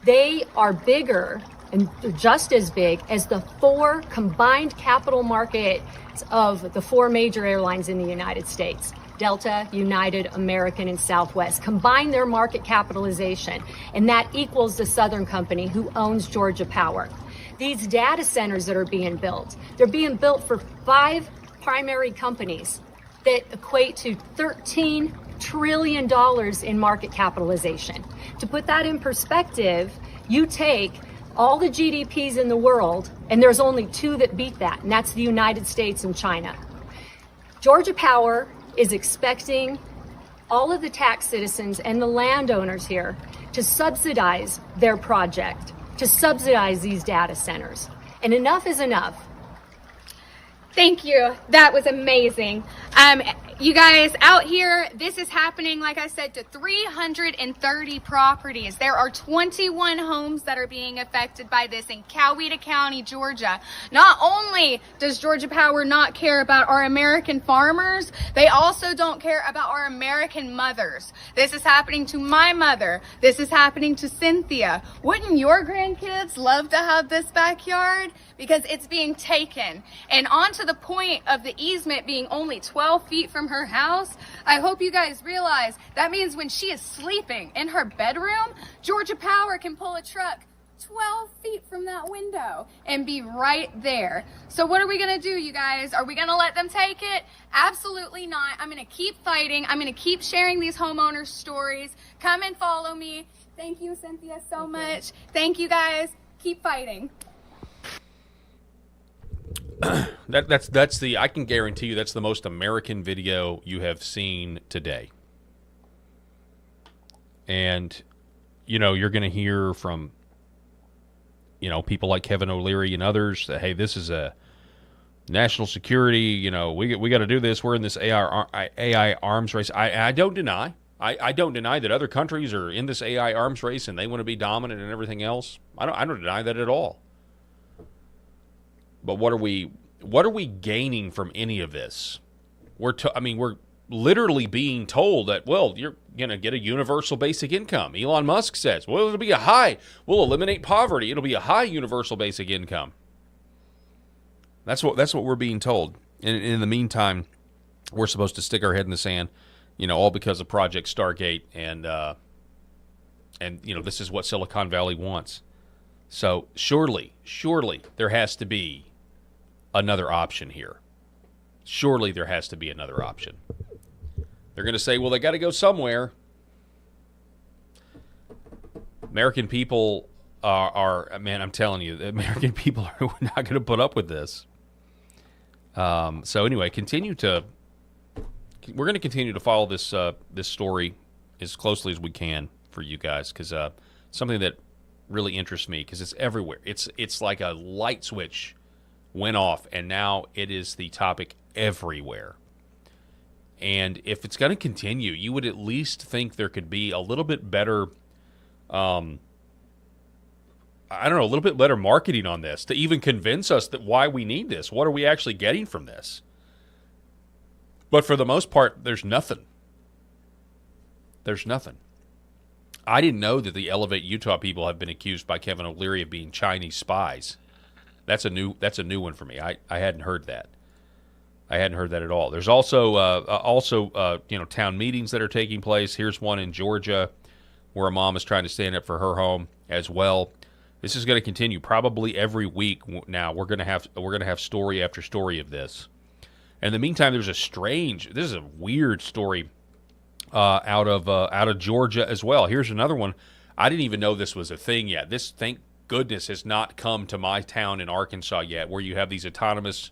G: They are bigger and just as big as the four combined capital markets of the four major airlines in the United States. Delta, United, American, and Southwest combine their market capitalization, and that equals the Southern Company, who owns Georgia Power. These data centers that are being built, they're being built for 5 primary companies that equate to $13 trillion in market capitalization. To put that in perspective, you take all the GDPs in the world, and there's only 2 that beat that, and that's the United States and China. Georgia Power is expecting all of the tax citizens and the landowners here to subsidize their project, to subsidize these data centers. And enough is enough.
F: Thank you. That was amazing. You guys, out here, this is happening, like I said, to 330 properties. There are 21 homes that are being affected by this in Coweta County, Georgia. Not only does Georgia Power not care about our American farmers, they also don't care about our American mothers. This is happening to my mother. This is happening to Cynthia. Wouldn't your grandkids love to have this backyard? Because it's being taken. And on to the point of the easement being only 12 feet from her house, I hope you guys realize that means when she is sleeping in her bedroom, Georgia Power can pull a truck 12 feet from that window and be right there. So what are we going to do, you guys? Are we going to let them take it? Absolutely not. I'm going to keep fighting. I'm going to keep sharing these homeowners' stories. Come and follow me. Thank you, Cynthia, so much. Thank you, guys. Keep fighting.
A: That's the, I can guarantee you that's the most American video you have seen today. And, you know, you're going to hear from, you know, people like Kevin O'Leary and others that, hey, this is a national security, you know, we got to do this. We're in this AI arms race. I don't deny. I don't deny that other countries are in this AI arms race and they want to be dominant and everything else. I don't deny that at all. But what are we gaining from any of this? We're literally being told that, well, you're going to get a universal basic income. Elon Musk says, well, we'll eliminate poverty. It'll be a high universal basic income. That's what we're being told. And in the meantime, we're supposed to stick our head in the sand, you know, all because of Project Stargate and you know, this is what Silicon Valley wants. So surely there has to be another option here. Surely there has to be another option. They're going to say, well, they got to go somewhere. American people are, man, I'm telling you, the American people are not going to put up with this. So anyway, we're going to continue to follow this story as closely as we can for you guys, because something that really interests me, because it's everywhere. It's like a light switch went off, and now it is the topic everywhere. And if it's going to continue, you would at least think there could be a little bit better, a little bit better marketing on this to even convince us that why we need this. What are we actually getting from this? But for the most part, there's nothing. There's nothing. I didn't know that the Elevate Utah people have been accused by Kevin O'Leary of being Chinese spies. That's a new one for me. I hadn't heard that. I hadn't heard that at all. There's also town meetings that are taking place. Here's one in Georgia where a mom is trying to stand up for her home as well. This is going to continue probably every week now. We're going to have story after story of this. In the meantime, this is a weird story out of Georgia as well. Here's another one. I didn't even know this was a thing yet. This, thank goodness, has not come to my town in Arkansas yet, where you have these autonomous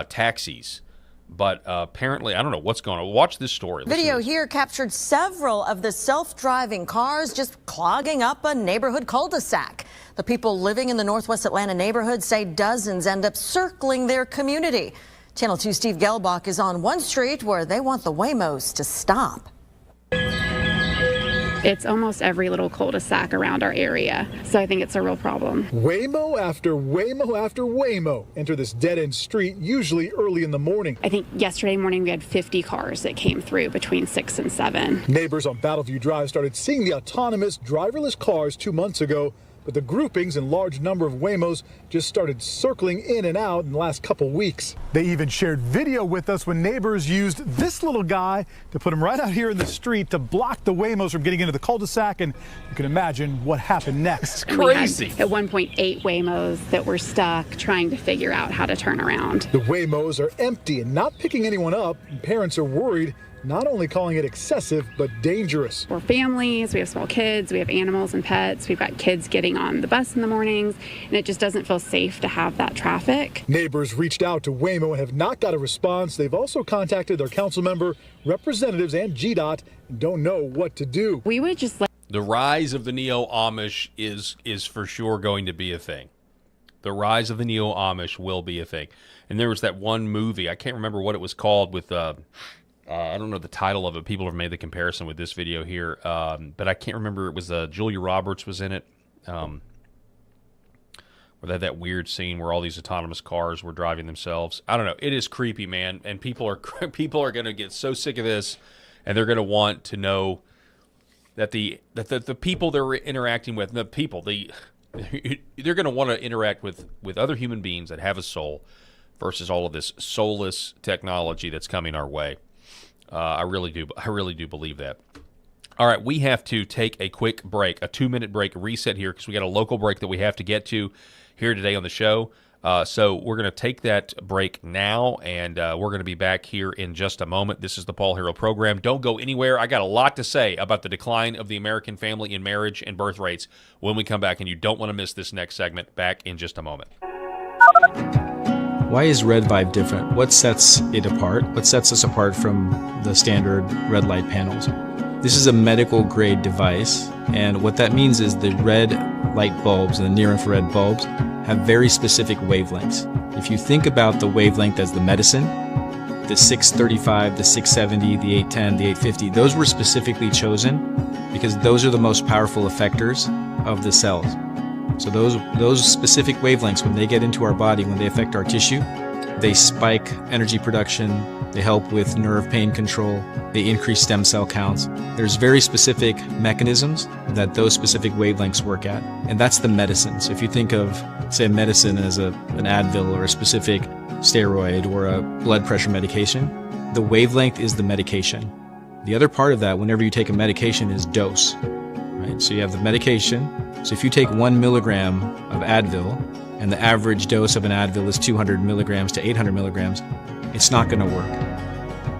A: taxis. But apparently, I don't know what's going on. Watch this story.
H: Video here captured several of the self-driving cars just clogging up a neighborhood cul-de-sac. The people living in the Northwest Atlanta neighborhood say dozens end up circling their community. Channel 2 Steve Gelbach is on one street where they want the Waymos to stop.
J: It's almost every little cul-de-sac around our area, so I think it's a real problem.
K: Waymo after Waymo after Waymo enter this dead-end street, usually early in the morning.
J: I think yesterday morning we had 50 cars that came through between 6 and 7.
K: Neighbors on Battleview Drive started seeing the autonomous, driverless cars 2 months ago, but the groupings and large number of Waymos just started circling in and out in the last couple weeks. They even shared video with us when neighbors used this little guy to put him right out here in the street to block the Waymos from getting into the cul-de-sac, and you can imagine what happened next.
J: It's crazy. At one point, 8 Waymos that were stuck trying to figure out how to turn around.
K: The Waymos are empty and not picking anyone up, and parents are worried, not only calling it excessive, but dangerous.
J: We're families, we have small kids, we have animals and pets, we've got kids getting on the bus in the mornings, and it just doesn't feel safe to have that traffic.
K: Neighbors reached out to Waymo and have not got a response. They've also contacted their council member, representatives, and GDOT, and don't know what to do.
J: We would just let
A: the rise of the Neo-Amish is for sure going to be a thing. The rise of the Neo-Amish will be a thing. And there was that one movie, I can't remember what it was called, with I don't know the title of it. People have made the comparison with this video here, but I can't remember. It was Julia Roberts was in it. Where they had that weird scene where all these autonomous cars were driving themselves. I don't know. It is creepy, man, and people are going to get so sick of this, and they're going to want to know that the people they're interacting with, they're going to want to interact with other human beings that have a soul, versus all of this soulless technology that's coming our way. I really do believe that. All right, we have to take a quick break, a 2-minute break, reset here, because we got a local break that we have to get to here today on the show. So we're going to take that break now, and we're going to be back here in just a moment. This is the Paul Harrell Program. Don't go anywhere. I got a lot to say about the decline of the American family in marriage and birth rates when we come back, and you don't want to miss this next segment. Back in just a moment.
L: Why is Red Vibe different? What sets it apart? What sets us apart from the standard red light panels? This is a medical grade device, and what that means is the red light bulbs and the near infrared bulbs have very specific wavelengths. If you think about the wavelength as the medicine, the 635, the 670, the 810, the 850, those were specifically chosen because those are the most powerful effectors of the cells. So those specific wavelengths, when they get into our body, when they affect our tissue, they spike energy production, they help with nerve pain control, they increase stem cell counts. There's very specific mechanisms that those specific wavelengths work at, and that's the medicine. So if you think of, say, medicine as an Advil or a specific steroid or a blood pressure medication, the wavelength is the medication. The other part of that, whenever you take a medication, is dose. Right? So you have the medication. So if you take 1 milligram of Advil, and the average dose of an Advil is 200 milligrams to 800 milligrams, it's not going to work.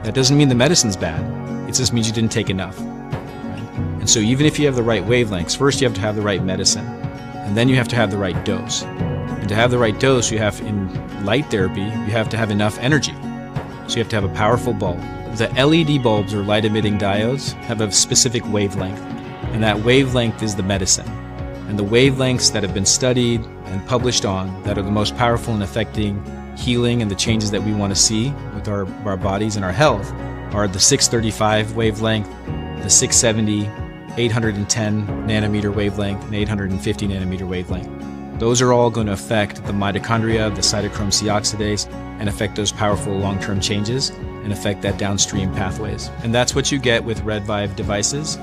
L: That doesn't mean the medicine's bad. It just means you didn't take enough. Right? And so even if you have the right wavelengths, first you have to have the right medicine, and then you have to have the right dose. And to have the right dose, you have, in light therapy, you have to have enough energy. So you have to have a powerful bulb. The LED bulbs, or light emitting diodes, have a specific wavelength, and that wavelength is the medicine. And the wavelengths that have been studied and published on that are the most powerful in affecting healing and the changes that we want to see with our bodies and our health are the 635 wavelength, the 670, 810 nanometer wavelength, and 850 nanometer wavelength. Those are all going to affect the mitochondria, the cytochrome C oxidase, and affect those powerful long-term changes and affect that downstream pathways. And that's what you get with Red Vibe devices.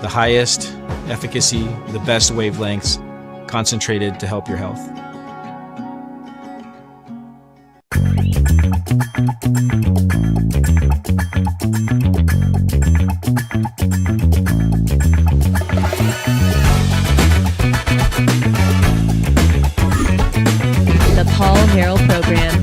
L: The highest efficacy, the best wavelengths, concentrated to help your health.
M: The Paul Harrell Program.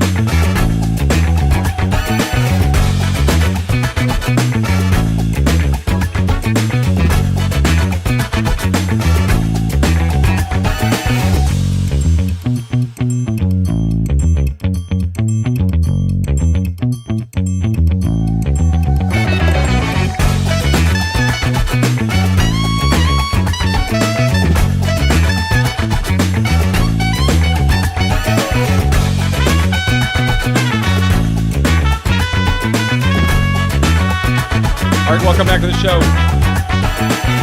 A: Welcome back to the show.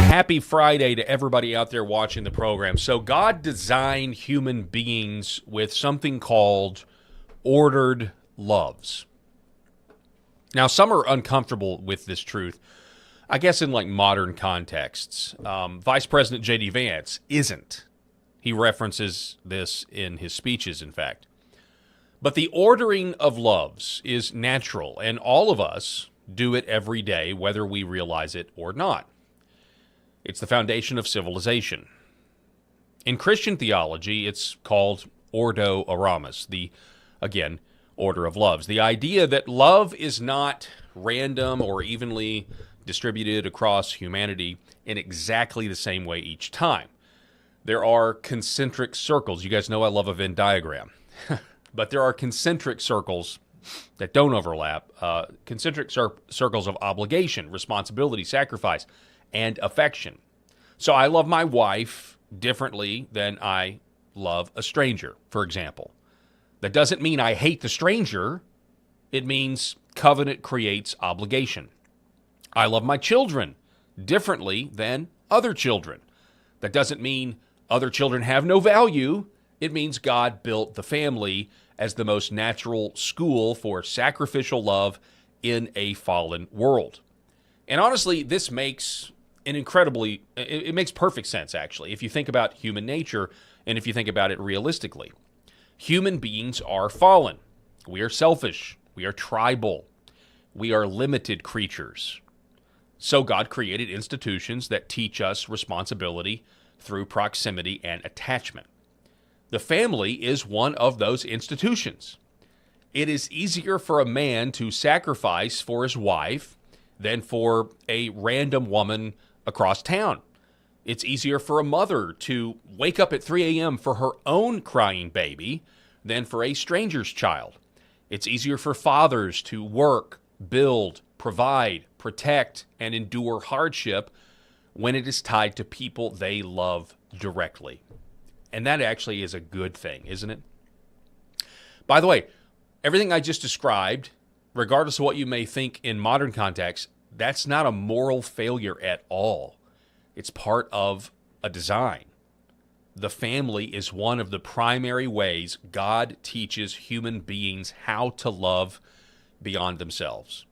A: Happy Friday to everybody out there watching the program. So God designed human beings with something called ordered loves. Now, some are uncomfortable with this truth, I guess in like modern contexts. Vice President J.D. Vance isn't. He references this in his speeches, in fact. But the ordering of loves is natural, and all of us do it every day, whether we realize it or not. It's the foundation of civilization. In Christian theology, it's called Ordo Aramus, the, again, order of loves. The idea that love is not random or evenly distributed across humanity in exactly the same way each time. There are concentric circles. You guys know I love a Venn diagram. But there are concentric circles that don't overlap, concentric circles of obligation, responsibility, sacrifice, and affection. So I love my wife differently than I love a stranger, for example. That doesn't mean I hate the stranger. It means Covenant creates obligation. I love my children differently than other children. That doesn't mean other children have no value. It means God built the family as the most natural school for sacrificial love in a fallen world. And honestly, this makes it makes perfect sense, actually, if you think about human nature and if you think about it realistically. Human beings are fallen. We are selfish. We are tribal. We are limited creatures. So God created institutions that teach us responsibility through proximity and attachment. The family is one of those institutions. It is easier for a man to sacrifice for his wife than for a random woman across town. It's easier for a mother to wake up at 3 a.m. for her own crying baby than for a stranger's child. It's easier for fathers to work, build, provide, protect, and endure hardship when it is tied to people they love directly. And that actually is a good thing, isn't it? By the way, everything I just described, regardless of what you may think in modern context, that's not a moral failure at all. It's part of a design. The family is one of the primary ways God teaches human beings how to love beyond themselves.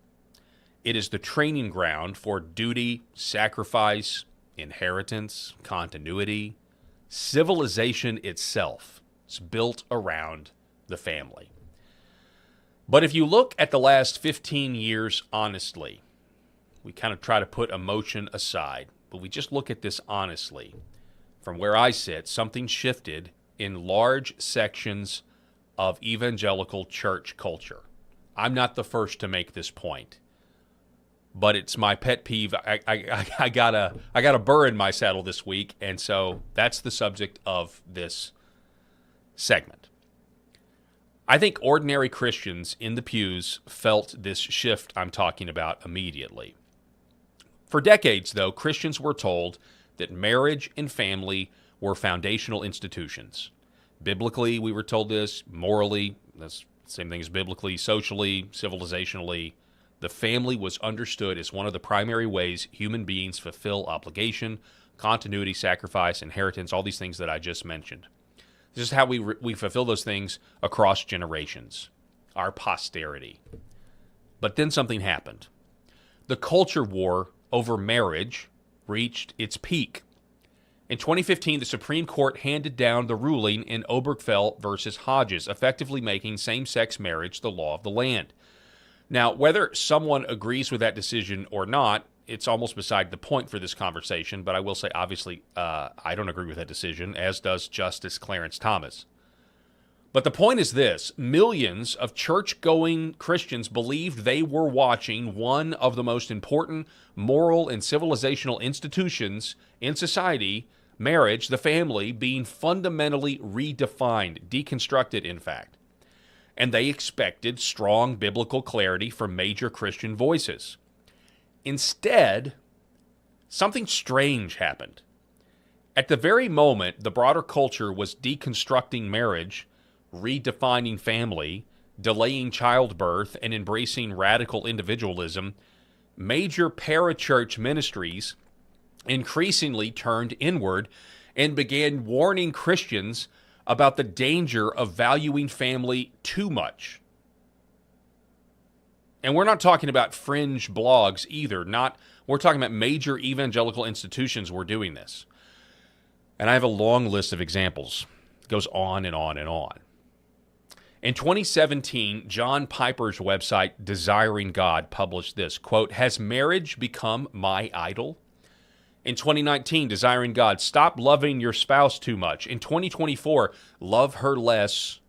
A: It is the training ground for duty, sacrifice, inheritance, continuity. Civilization itself is built around the family. But if you look at the last 15 years honestly, we kind of try to put emotion aside, but we just look at this honestly. From where I sit, something shifted in large sections of evangelical church culture. I'm not the first to make this point, but it's my pet peeve. I got a burr in my saddle this week, and so that's the subject of this segment. I think ordinary Christians in the pews felt this shift I'm talking about immediately. For decades, though, Christians were told that marriage and family were foundational institutions. Biblically, we were told this. Morally, that's the same thing as biblically. Socially, civilizationally, the family was understood as one of the primary ways human beings fulfill obligation, continuity, sacrifice, inheritance, all these things that I just mentioned. This is how we fulfill those things across generations, our posterity. But then something happened. The culture war over marriage reached its peak. In 2015, the Supreme Court handed down the ruling in Obergefell versus Hodges, effectively making same-sex marriage the law of the land. Now, whether someone agrees with that decision or not, it's almost beside the point for this conversation, but I will say, obviously, I don't agree with that decision, as does Justice Clarence Thomas. But the point is this: millions of church-going Christians believed they were watching one of the most important moral and civilizational institutions in society, marriage, the family, being fundamentally redefined, deconstructed, in fact. And they expected strong biblical clarity from major Christian voices. Instead, something strange happened. At the very moment the broader culture was deconstructing marriage, redefining family, delaying childbirth, and embracing radical individualism, major parachurch ministries increasingly turned inward and began warning Christians about the danger of valuing family too much. And we're not talking about fringe blogs either. We're talking about major evangelical institutions were doing this. And I have a long list of examples. It goes on and on and on. In 2017, John Piper's website, Desiring God, published this, quote, "Has marriage become my idol?" In 2019, Desiring God, "Stop loving your spouse too much." In 2024, "Love her less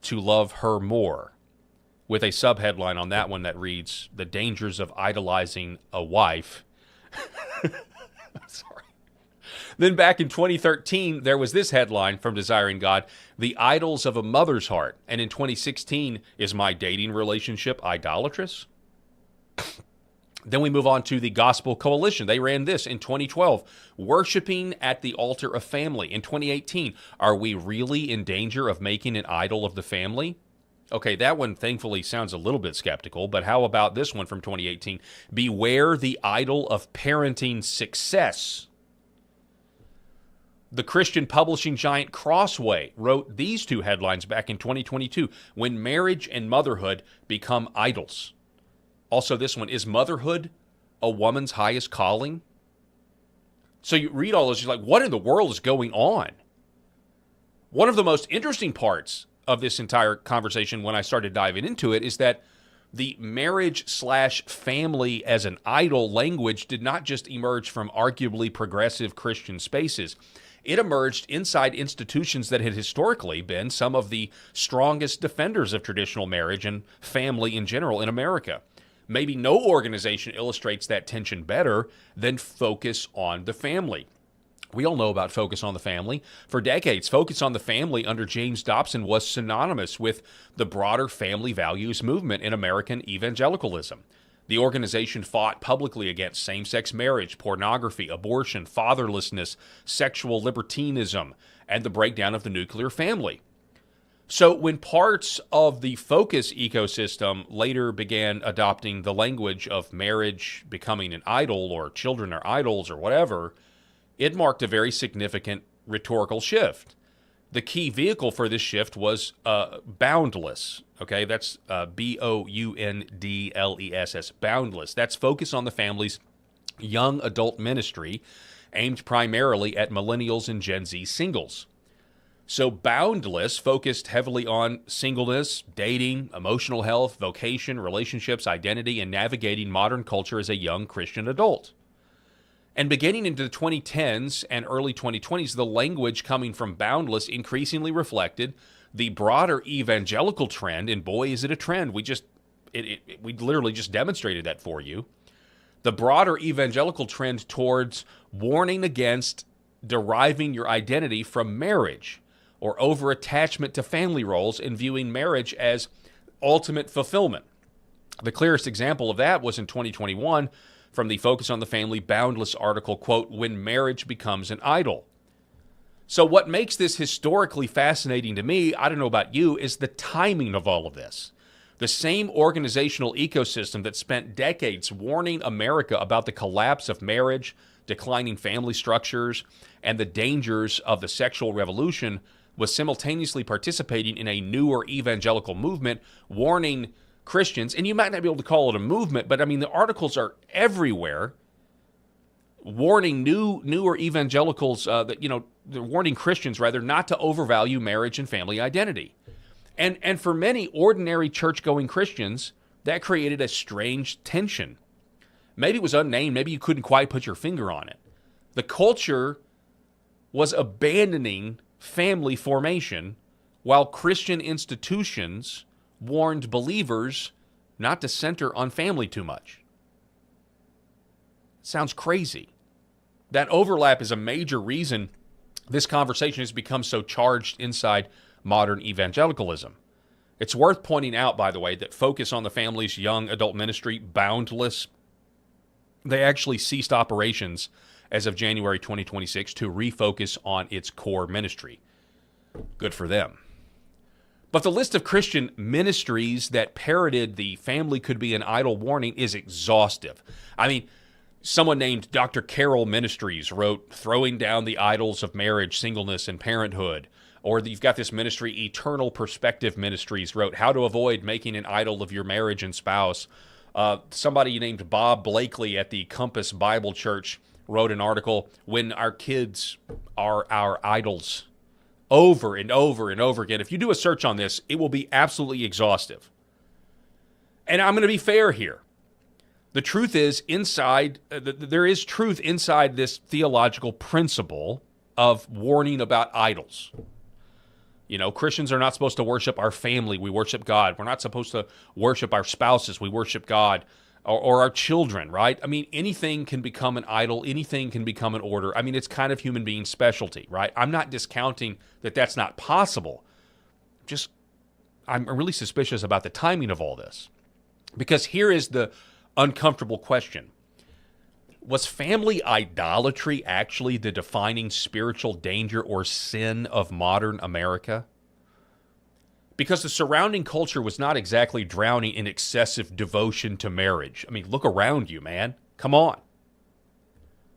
A: to love her more," with a subheadline on that one that reads, "The Dangers of Idolizing a Wife." Sorry. Then back in 2013, there was this headline from Desiring God, "The Idols of a Mother's Heart." And in 2016, "Is my dating relationship idolatrous?" Then we move on to the Gospel Coalition. They ran this in 2012, "Worshiping at the Altar of Family." In 2018, "Are we really in danger of making an idol of the family?" Okay, that one thankfully sounds a little bit skeptical, but how about this one from 2018? Beware the idol of parenting success. The Christian publishing giant Crossway wrote these two headlines back in 2022, When Marriage and Motherhood Become Idols. Also, this one, Is motherhood a woman's highest calling? So you read all this, you're like, what in the world is going on? One of the most interesting parts of this entire conversation when I started diving into it is that the marriage/family as an idol language did not just emerge from arguably progressive Christian spaces. It emerged inside institutions that had historically been some of the strongest defenders of traditional marriage and family in general in America. Maybe no organization illustrates that tension better than Focus on the Family. We all know about Focus on the Family. For decades, Focus on the Family under James Dobson was synonymous with the broader family values movement in American evangelicalism. The organization fought publicly against same-sex marriage, pornography, abortion, fatherlessness, sexual libertinism, and the breakdown of the nuclear family. So when parts of the Focus ecosystem later began adopting the language of marriage becoming an idol or children are idols or whatever, it marked a very significant rhetorical shift. The key vehicle for this shift was Boundless. Okay, that's Boundless, Boundless. That's Focus on the Family's young adult ministry aimed primarily at millennials and Gen Z singles. So Boundless focused heavily on singleness, dating, emotional health, vocation, relationships, identity, and navigating modern culture as a young Christian adult. And beginning into the 2010s and early 2020s, the language coming from Boundless increasingly reflected the broader evangelical trend, and boy, is it a trend. We literally just demonstrated that for you. The broader evangelical trend towards warning against deriving your identity from marriage or over-attachment to family roles and viewing marriage as ultimate fulfillment. The clearest example of that was in 2021 from the Focus on the Family Boundless article, quote, When Marriage Becomes an Idol. So what makes this historically fascinating to me, I don't know about you, is the timing of all of this. The same organizational ecosystem that spent decades warning America about the collapse of marriage, declining family structures, and the dangers of the sexual revolution was simultaneously participating in a newer evangelical movement, warning Christians, and you might not be able to call it a movement, but I mean, the articles are everywhere, warning newer evangelicals, they're warning Christians, rather, not to overvalue marriage and family identity. And for many ordinary church-going Christians, that created a strange tension. Maybe it was unnamed, maybe you couldn't quite put your finger on it. The culture was abandoning family formation while Christian institutions warned believers not to center on family too much. Sounds crazy. That overlap is a major reason this conversation has become so charged inside modern evangelicalism. It's worth pointing out, by the way, that Focus on the Family's young adult ministry, Boundless, they actually ceased operations as of January 2026 to refocus on its core ministry. Good for them. But the list of Christian ministries that parroted the family could be an idol warning is exhaustive. I mean, someone named Dr. Carroll Ministries wrote Throwing Down the Idols of Marriage, Singleness, and Parenthood. Or you've got this ministry, Eternal Perspective Ministries, wrote How to Avoid Making an Idol of Your Marriage and Spouse. Somebody named Bob Blakely at the Compass Bible Church wrote an article, When Our Kids Are Our Idols. Over and over and over again. If you do a search on this, it will be absolutely exhaustive. And I'm going to be fair here. The truth is there is truth inside this theological principle of warning about idols. You know, Christians are not supposed to worship our family. We worship God. We're not supposed to worship our spouses. We worship God. Or our children, right? I mean, anything can become an idol. Anything can become an order. I mean, it's kind of human being specialty, right? I'm not discounting that that's not possible. I'm really suspicious about the timing of all this. Because here is the uncomfortable question. Was family idolatry actually the defining spiritual danger or sin of modern America? because the surrounding culture was not exactly drowning in excessive devotion to marriage. I mean, look around you, man. Come on.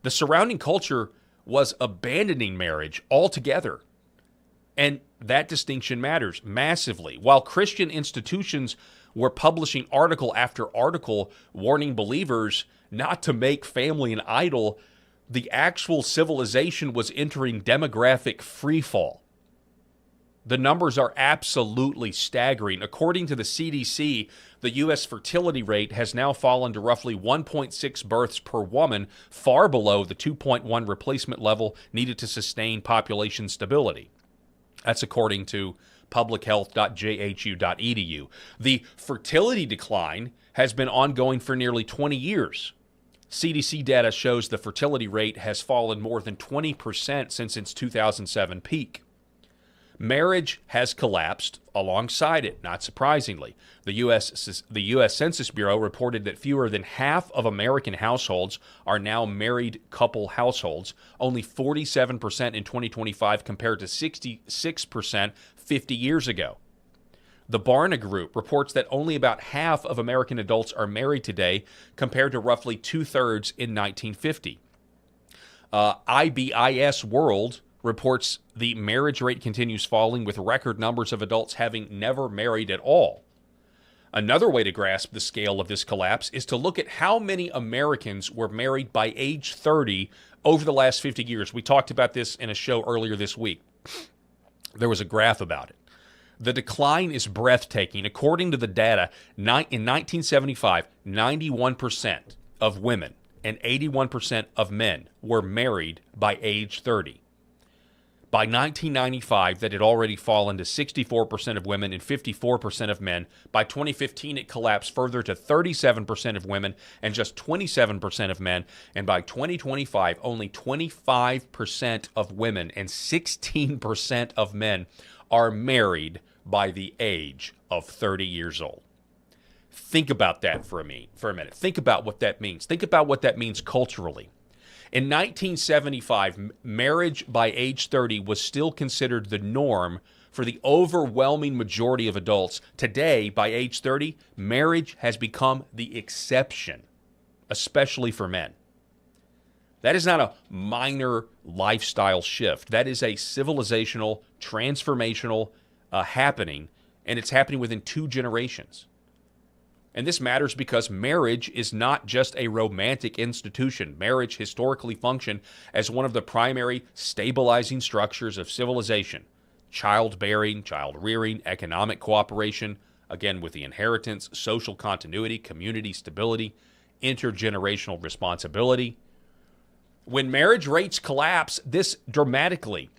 A: The surrounding culture was abandoning marriage altogether. And that distinction matters massively. While Christian institutions were publishing article after article warning believers not to make family an idol, the actual civilization was entering demographic freefall. The numbers are absolutely staggering. According to the CDC, the U.S. fertility rate has now fallen to roughly 1.6 births per woman, far below the 2.1 replacement level needed to sustain population stability. That's according to publichealth.jhu.edu. The fertility decline has been ongoing for nearly 20 years. CDC data shows the fertility rate has fallen more than 20% since its 2007 peak. Marriage has collapsed alongside it, not surprisingly. The U.S. Census Bureau reported that fewer than half of American households are now married couple households, only 47% in 2025 compared to 66% 50 years ago. The Barna Group reports that only about half of American adults are married today compared to roughly two-thirds in 1950. IBIS World reports the marriage rate continues falling, with record numbers of adults having never married at all. Another way to grasp the scale of this collapse is to look at how many Americans were married by age 30 over the last 50 years. We talked about this in a show earlier this week. There was a graph about it. The decline is breathtaking. According to the data, in 1975, 91% of women and 81% of men were married by age 30. By 1995, that had already fallen to 64% of women and 54% of men. By 2015, it collapsed further to 37% of women and just 27% of men. And by 2025, only 25% of women and 16% of men are married by the age of 30 years old. Think about that for a minute. Think about what that means. Think about what that means culturally. In 1975, marriage by age 30 was still considered the norm for the overwhelming majority of adults. Today, by age 30, marriage has become the exception, especially for men. That is not a minor lifestyle shift. That is a civilizational, transformational happening, and it's happening within 2 generations. And this matters because marriage is not just a romantic institution. Marriage historically functioned as one of the primary stabilizing structures of civilization. Childbearing, child rearing, economic cooperation, again with the inheritance, social continuity, community stability, intergenerational responsibility. When marriage rates collapse this dramatically,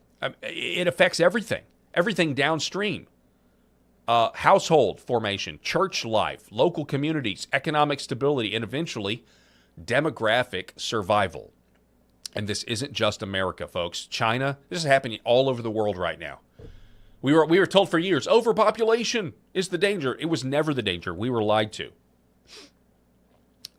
A: it affects everything downstream. Household formation, church life, local communities, economic stability, and eventually demographic survival. And this isn't just America, folks. China, this is happening all over the world right now. We were told for years, overpopulation is the danger. It was never the danger. We were lied to.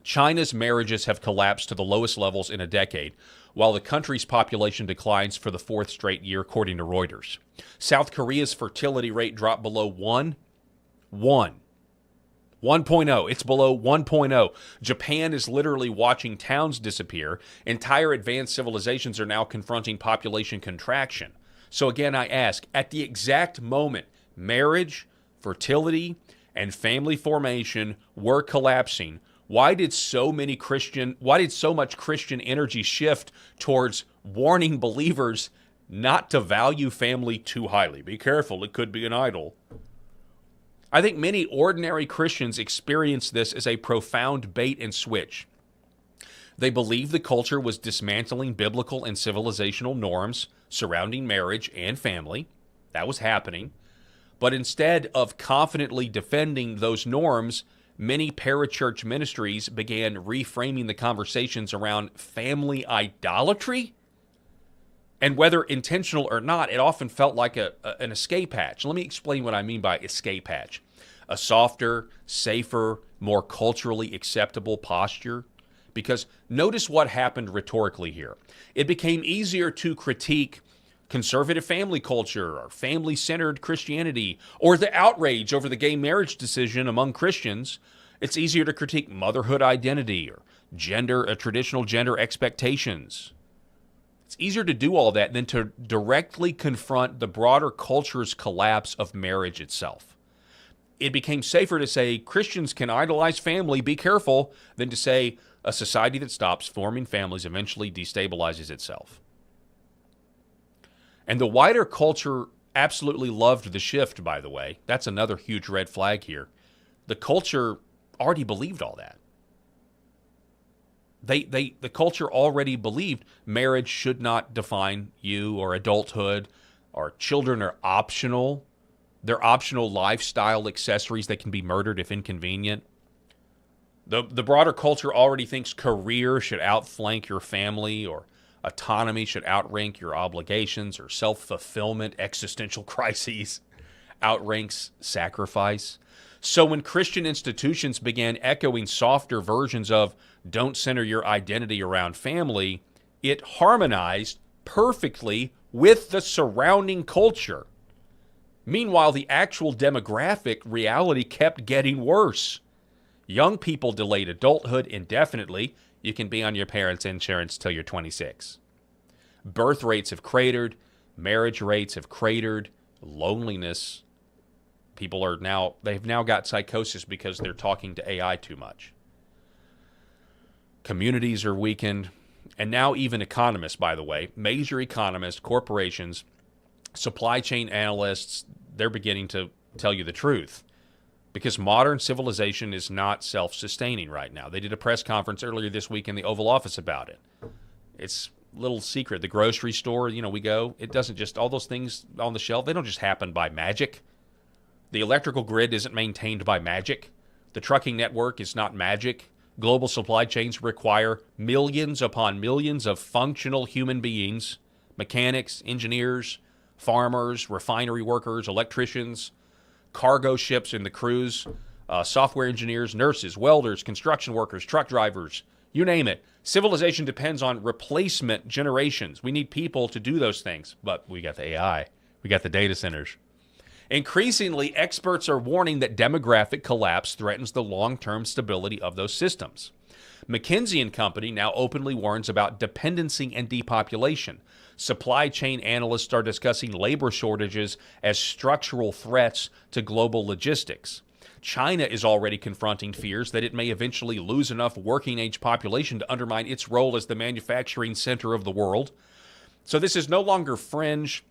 A: China's marriages have collapsed to the lowest levels in a decade, while the country's population declines for the 4th straight year, according to Reuters. South Korea's fertility rate dropped below 1.0. It's below 1.0. Japan is literally watching towns disappear. Entire advanced civilizations are now confronting population contraction. So again, I ask, at the exact moment marriage, fertility, and family formation were collapsing, why did so much Christian energy shift towards warning believers not to value family too highly? Be careful, it could be an idol. I think many ordinary Christians experience this as a profound bait and switch. They believed the culture was dismantling biblical and civilizational norms surrounding marriage and family. That was happening. But instead of confidently defending those norms, many parachurch ministries began reframing the conversations around family idolatry. And whether intentional or not, it often felt like an escape hatch. Let me explain what I mean by escape hatch. A softer, safer, more culturally acceptable posture. Because notice what happened rhetorically here. It became easier to critique conservative family culture or family-centered Christianity, or the outrage over the gay marriage decision among Christians, it's easier to critique motherhood identity or traditional gender expectations. It's easier to do all that than to directly confront the broader culture's collapse of marriage itself. It became safer to say Christians can idolize family, be careful, than to say a society that stops forming families eventually destabilizes itself. And the wider culture absolutely loved the shift, by the way. That's another huge red flag here. The culture already believed all that. The culture already believed marriage should not define you or adulthood, or children are optional. They're optional lifestyle accessories that can be murdered if inconvenient. The broader culture already thinks career should outflank your family, or autonomy should outrank your obligations, or self-fulfillment, existential crises outranks sacrifice. So when Christian institutions began echoing softer versions of don't center your identity around family, it harmonized perfectly with the surrounding culture. Meanwhile, the actual demographic reality kept getting worse. Young people delayed adulthood indefinitely. You can be on your parents' insurance till you're 26. Birth rates have cratered. Marriage rates have cratered. Loneliness. They've now got psychosis because they're talking to AI too much. Communities are weakened. And now even economists, by the way, major economists, corporations, supply chain analysts, they're beginning to tell you the truth. Because modern civilization is not self-sustaining right now. They did a press conference earlier this week in the Oval Office about it. It's a little secret. The grocery store, we go, it doesn't just, all those things on the shelf, they don't just happen by magic. The electrical grid isn't maintained by magic. The trucking network is not magic. Global supply chains require millions upon millions of functional human beings, mechanics, engineers, farmers, refinery workers, electricians, cargo ships and the crews, software engineers, nurses, welders, construction workers, truck drivers, you name it. Civilization depends on replacement generations. We need people to do those things, but we got the AI. We got the data centers. Increasingly, experts are warning that demographic collapse threatens the long-term stability of those systems. McKinsey & Company now openly warns about dependency and depopulation. Supply chain analysts are discussing labor shortages as structural threats to global logistics. China is already confronting fears that it may eventually lose enough working-age population to undermine its role as the manufacturing center of the world. So this is no longer fringe.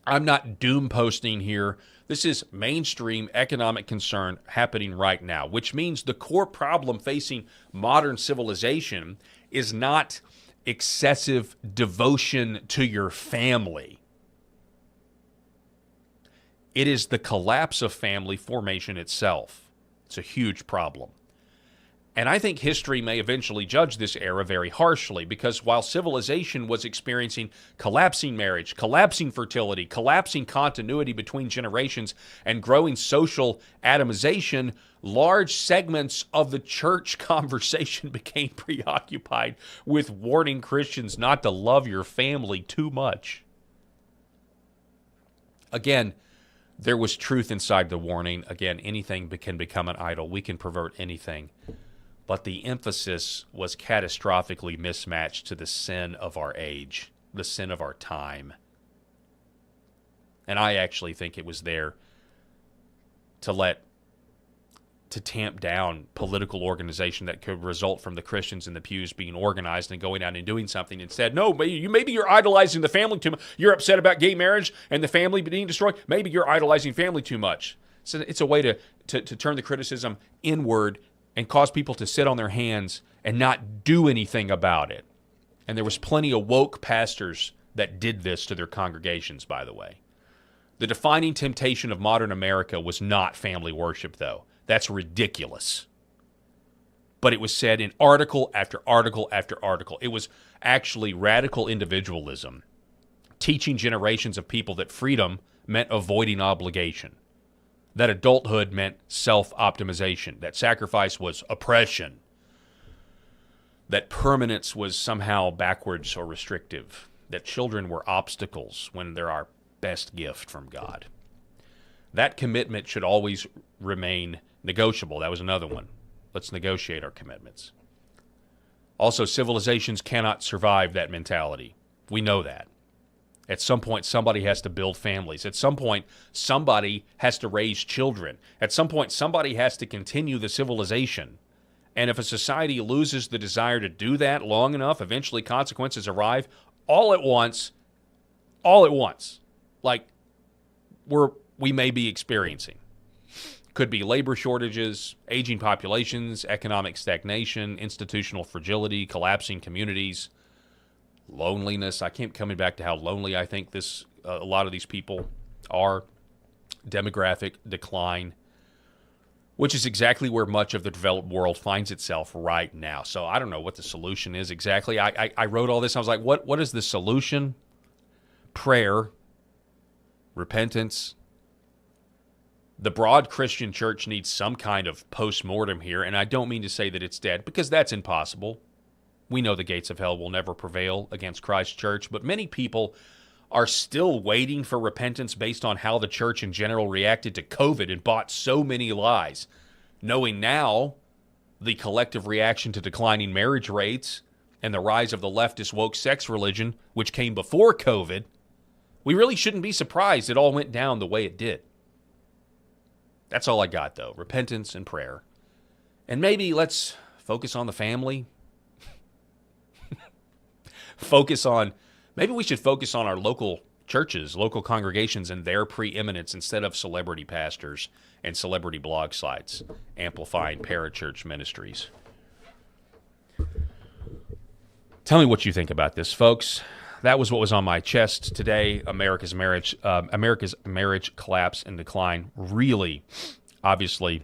A: I'm not doom posting here. This is mainstream economic concern happening right now, which means the core problem facing modern civilization is not excessive devotion to your family. It is the collapse of family formation itself. It's a huge problem. And I think history may eventually judge this era very harshly, because while civilization was experiencing collapsing marriage, collapsing fertility, collapsing continuity between generations, and growing social atomization, large segments of the church conversation became preoccupied with warning Christians not to love your family too much. Again, there was truth inside the warning. Again, anything can become an idol. We can pervert anything. But the emphasis was catastrophically mismatched to the sin of our age, the sin of our time. And I actually think it was there to tamp down political organization that could result from the Christians in the pews being organized and going out and doing something. Instead, no, maybe you're idolizing the family too much. You're upset about gay marriage and the family being destroyed. Maybe you're idolizing family too much. So it's a way to turn the criticism inward and cause people to sit on their hands and not do anything about it. And there was plenty of woke pastors that did this to their congregations, by the way. The defining temptation of modern America was not family worship, though. That's ridiculous. But it was said in article after article after article. It was actually radical individualism, teaching generations of people that freedom meant avoiding obligation, that adulthood meant self-optimization, that sacrifice was oppression, that permanence was somehow backwards or restrictive, that children were obstacles when they're our best gift from God. That commitment should always remain negotiable. That was another one. Let's negotiate our commitments. Also, civilizations cannot survive that mentality. We know that. At some point, somebody has to build families. At some point, somebody has to raise children. At some point, somebody has to continue the civilization. And if a society loses the desire to do that long enough, eventually consequences arrive all at once, like we may be experiencing. Could be labor shortages, aging populations, economic stagnation, institutional fragility, collapsing communities, loneliness. I keep coming back to how lonely I think a lot of these people are. Demographic decline, which is exactly where much of the developed world finds itself right now. So I don't know what the solution is exactly. I wrote all this. I was like, what is the solution? Prayer, repentance. The broad Christian church needs some kind of post-mortem here, and I don't mean to say that it's dead, because that's impossible. We know the gates of hell will never prevail against Christ's church, but many people are still waiting for repentance based on how the church in general reacted to COVID and bought so many lies, knowing now the collective reaction to declining marriage rates and the rise of the leftist woke sex religion, which came before COVID. We really shouldn't be surprised it all went down the way it did. That's all I got, though. Repentance and prayer. And maybe let's focus on the family. Maybe we should focus on our local churches, local congregations, and their preeminence instead of celebrity pastors and celebrity blog sites amplifying parachurch ministries. Tell me what you think about this, folks. That was what was on my chest today. America's marriage collapse and decline, really, obviously,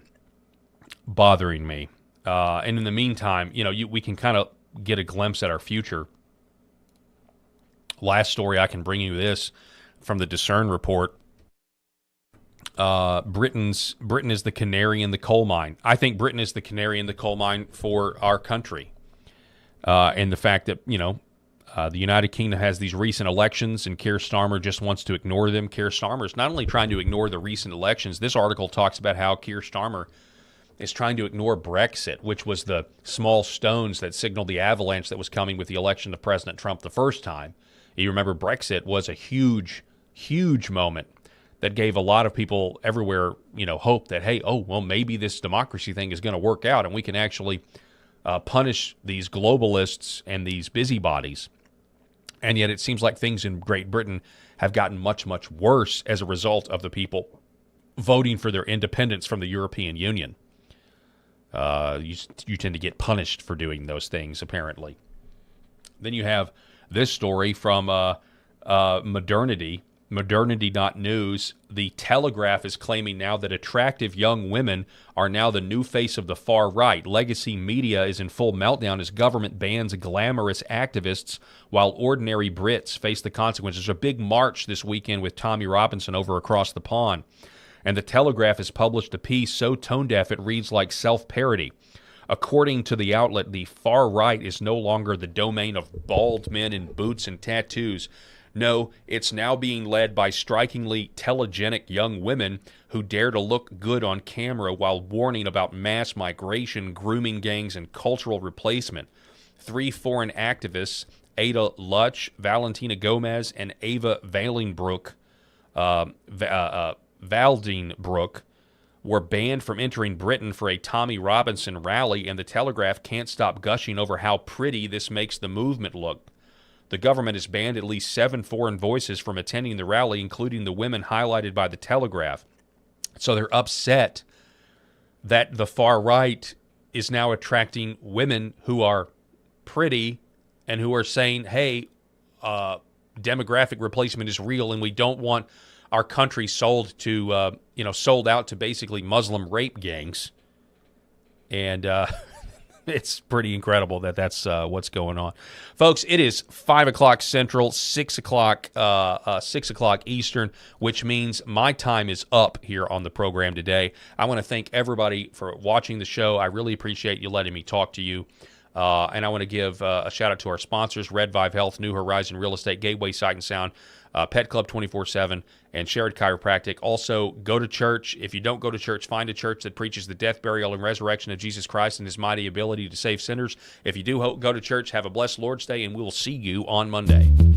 A: bothering me. And in the meantime, we can kind of get a glimpse at our future. Last story, I can bring you this from the Discern report. Britain is the canary in the coal mine. I think Britain is the canary in the coal mine for our country. And the fact that, the United Kingdom has these recent elections, and Keir Starmer just wants to ignore them. Keir Starmer is not only trying to ignore the recent elections, this article talks about how Keir Starmer is trying to ignore Brexit, which was the small stones that signaled the avalanche that was coming with the election of President Trump the first time. You remember Brexit was a huge, huge moment that gave a lot of people everywhere, hope that, hey, maybe this democracy thing is going to work out and we can actually punish these globalists and these busybodies. And yet it seems like things in Great Britain have gotten much, much worse as a result of the people voting for their independence from the European Union. You tend to get punished for doing those things, apparently. Then you have this story from Modernity, Modernity.news. The Telegraph is claiming now that attractive young women are now the new face of the far right. Legacy media is in full meltdown as government bans glamorous activists while ordinary Brits face the consequences. There's a big march this weekend with Tommy Robinson over across the pond. And the Telegraph has published a piece so tone-deaf it reads like self-parody. According to the outlet, the far right is no longer the domain of bald men in boots and tattoos. No, it's now being led by strikingly telegenic young women who dare to look good on camera while warning about mass migration, grooming gangs, and cultural replacement. 3 foreign activists, Ada Lutch, Valentina Gomez, and Ava Valenbrook, were banned from entering Britain for a Tommy Robinson rally, and the Telegraph can't stop gushing over how pretty this makes the movement look. The government has banned at least 7 foreign voices from attending the rally, including the women highlighted by the Telegraph. So they're upset that the far right is now attracting women who are pretty and who are saying, hey, demographic replacement is real and we don't want our country sold out to basically Muslim rape gangs. And it's pretty incredible that that's what's going on. Folks, it is 5 o'clock Central, 6 o'clock Eastern, which means my time is up here on the program today. I want to thank everybody for watching the show. I really appreciate you letting me talk to you. And I want to give a shout-out to our sponsors, Red Vive Health, New Horizon Real Estate, Gateway Sight and Sound, Pet Club 24/7, and Sherrod Chiropractic. Also, go to church. If you don't go to church, find a church that preaches the death, burial, and resurrection of Jesus Christ and his mighty ability to save sinners. If you do go to church, have a blessed Lord's Day, and we will see you on Monday.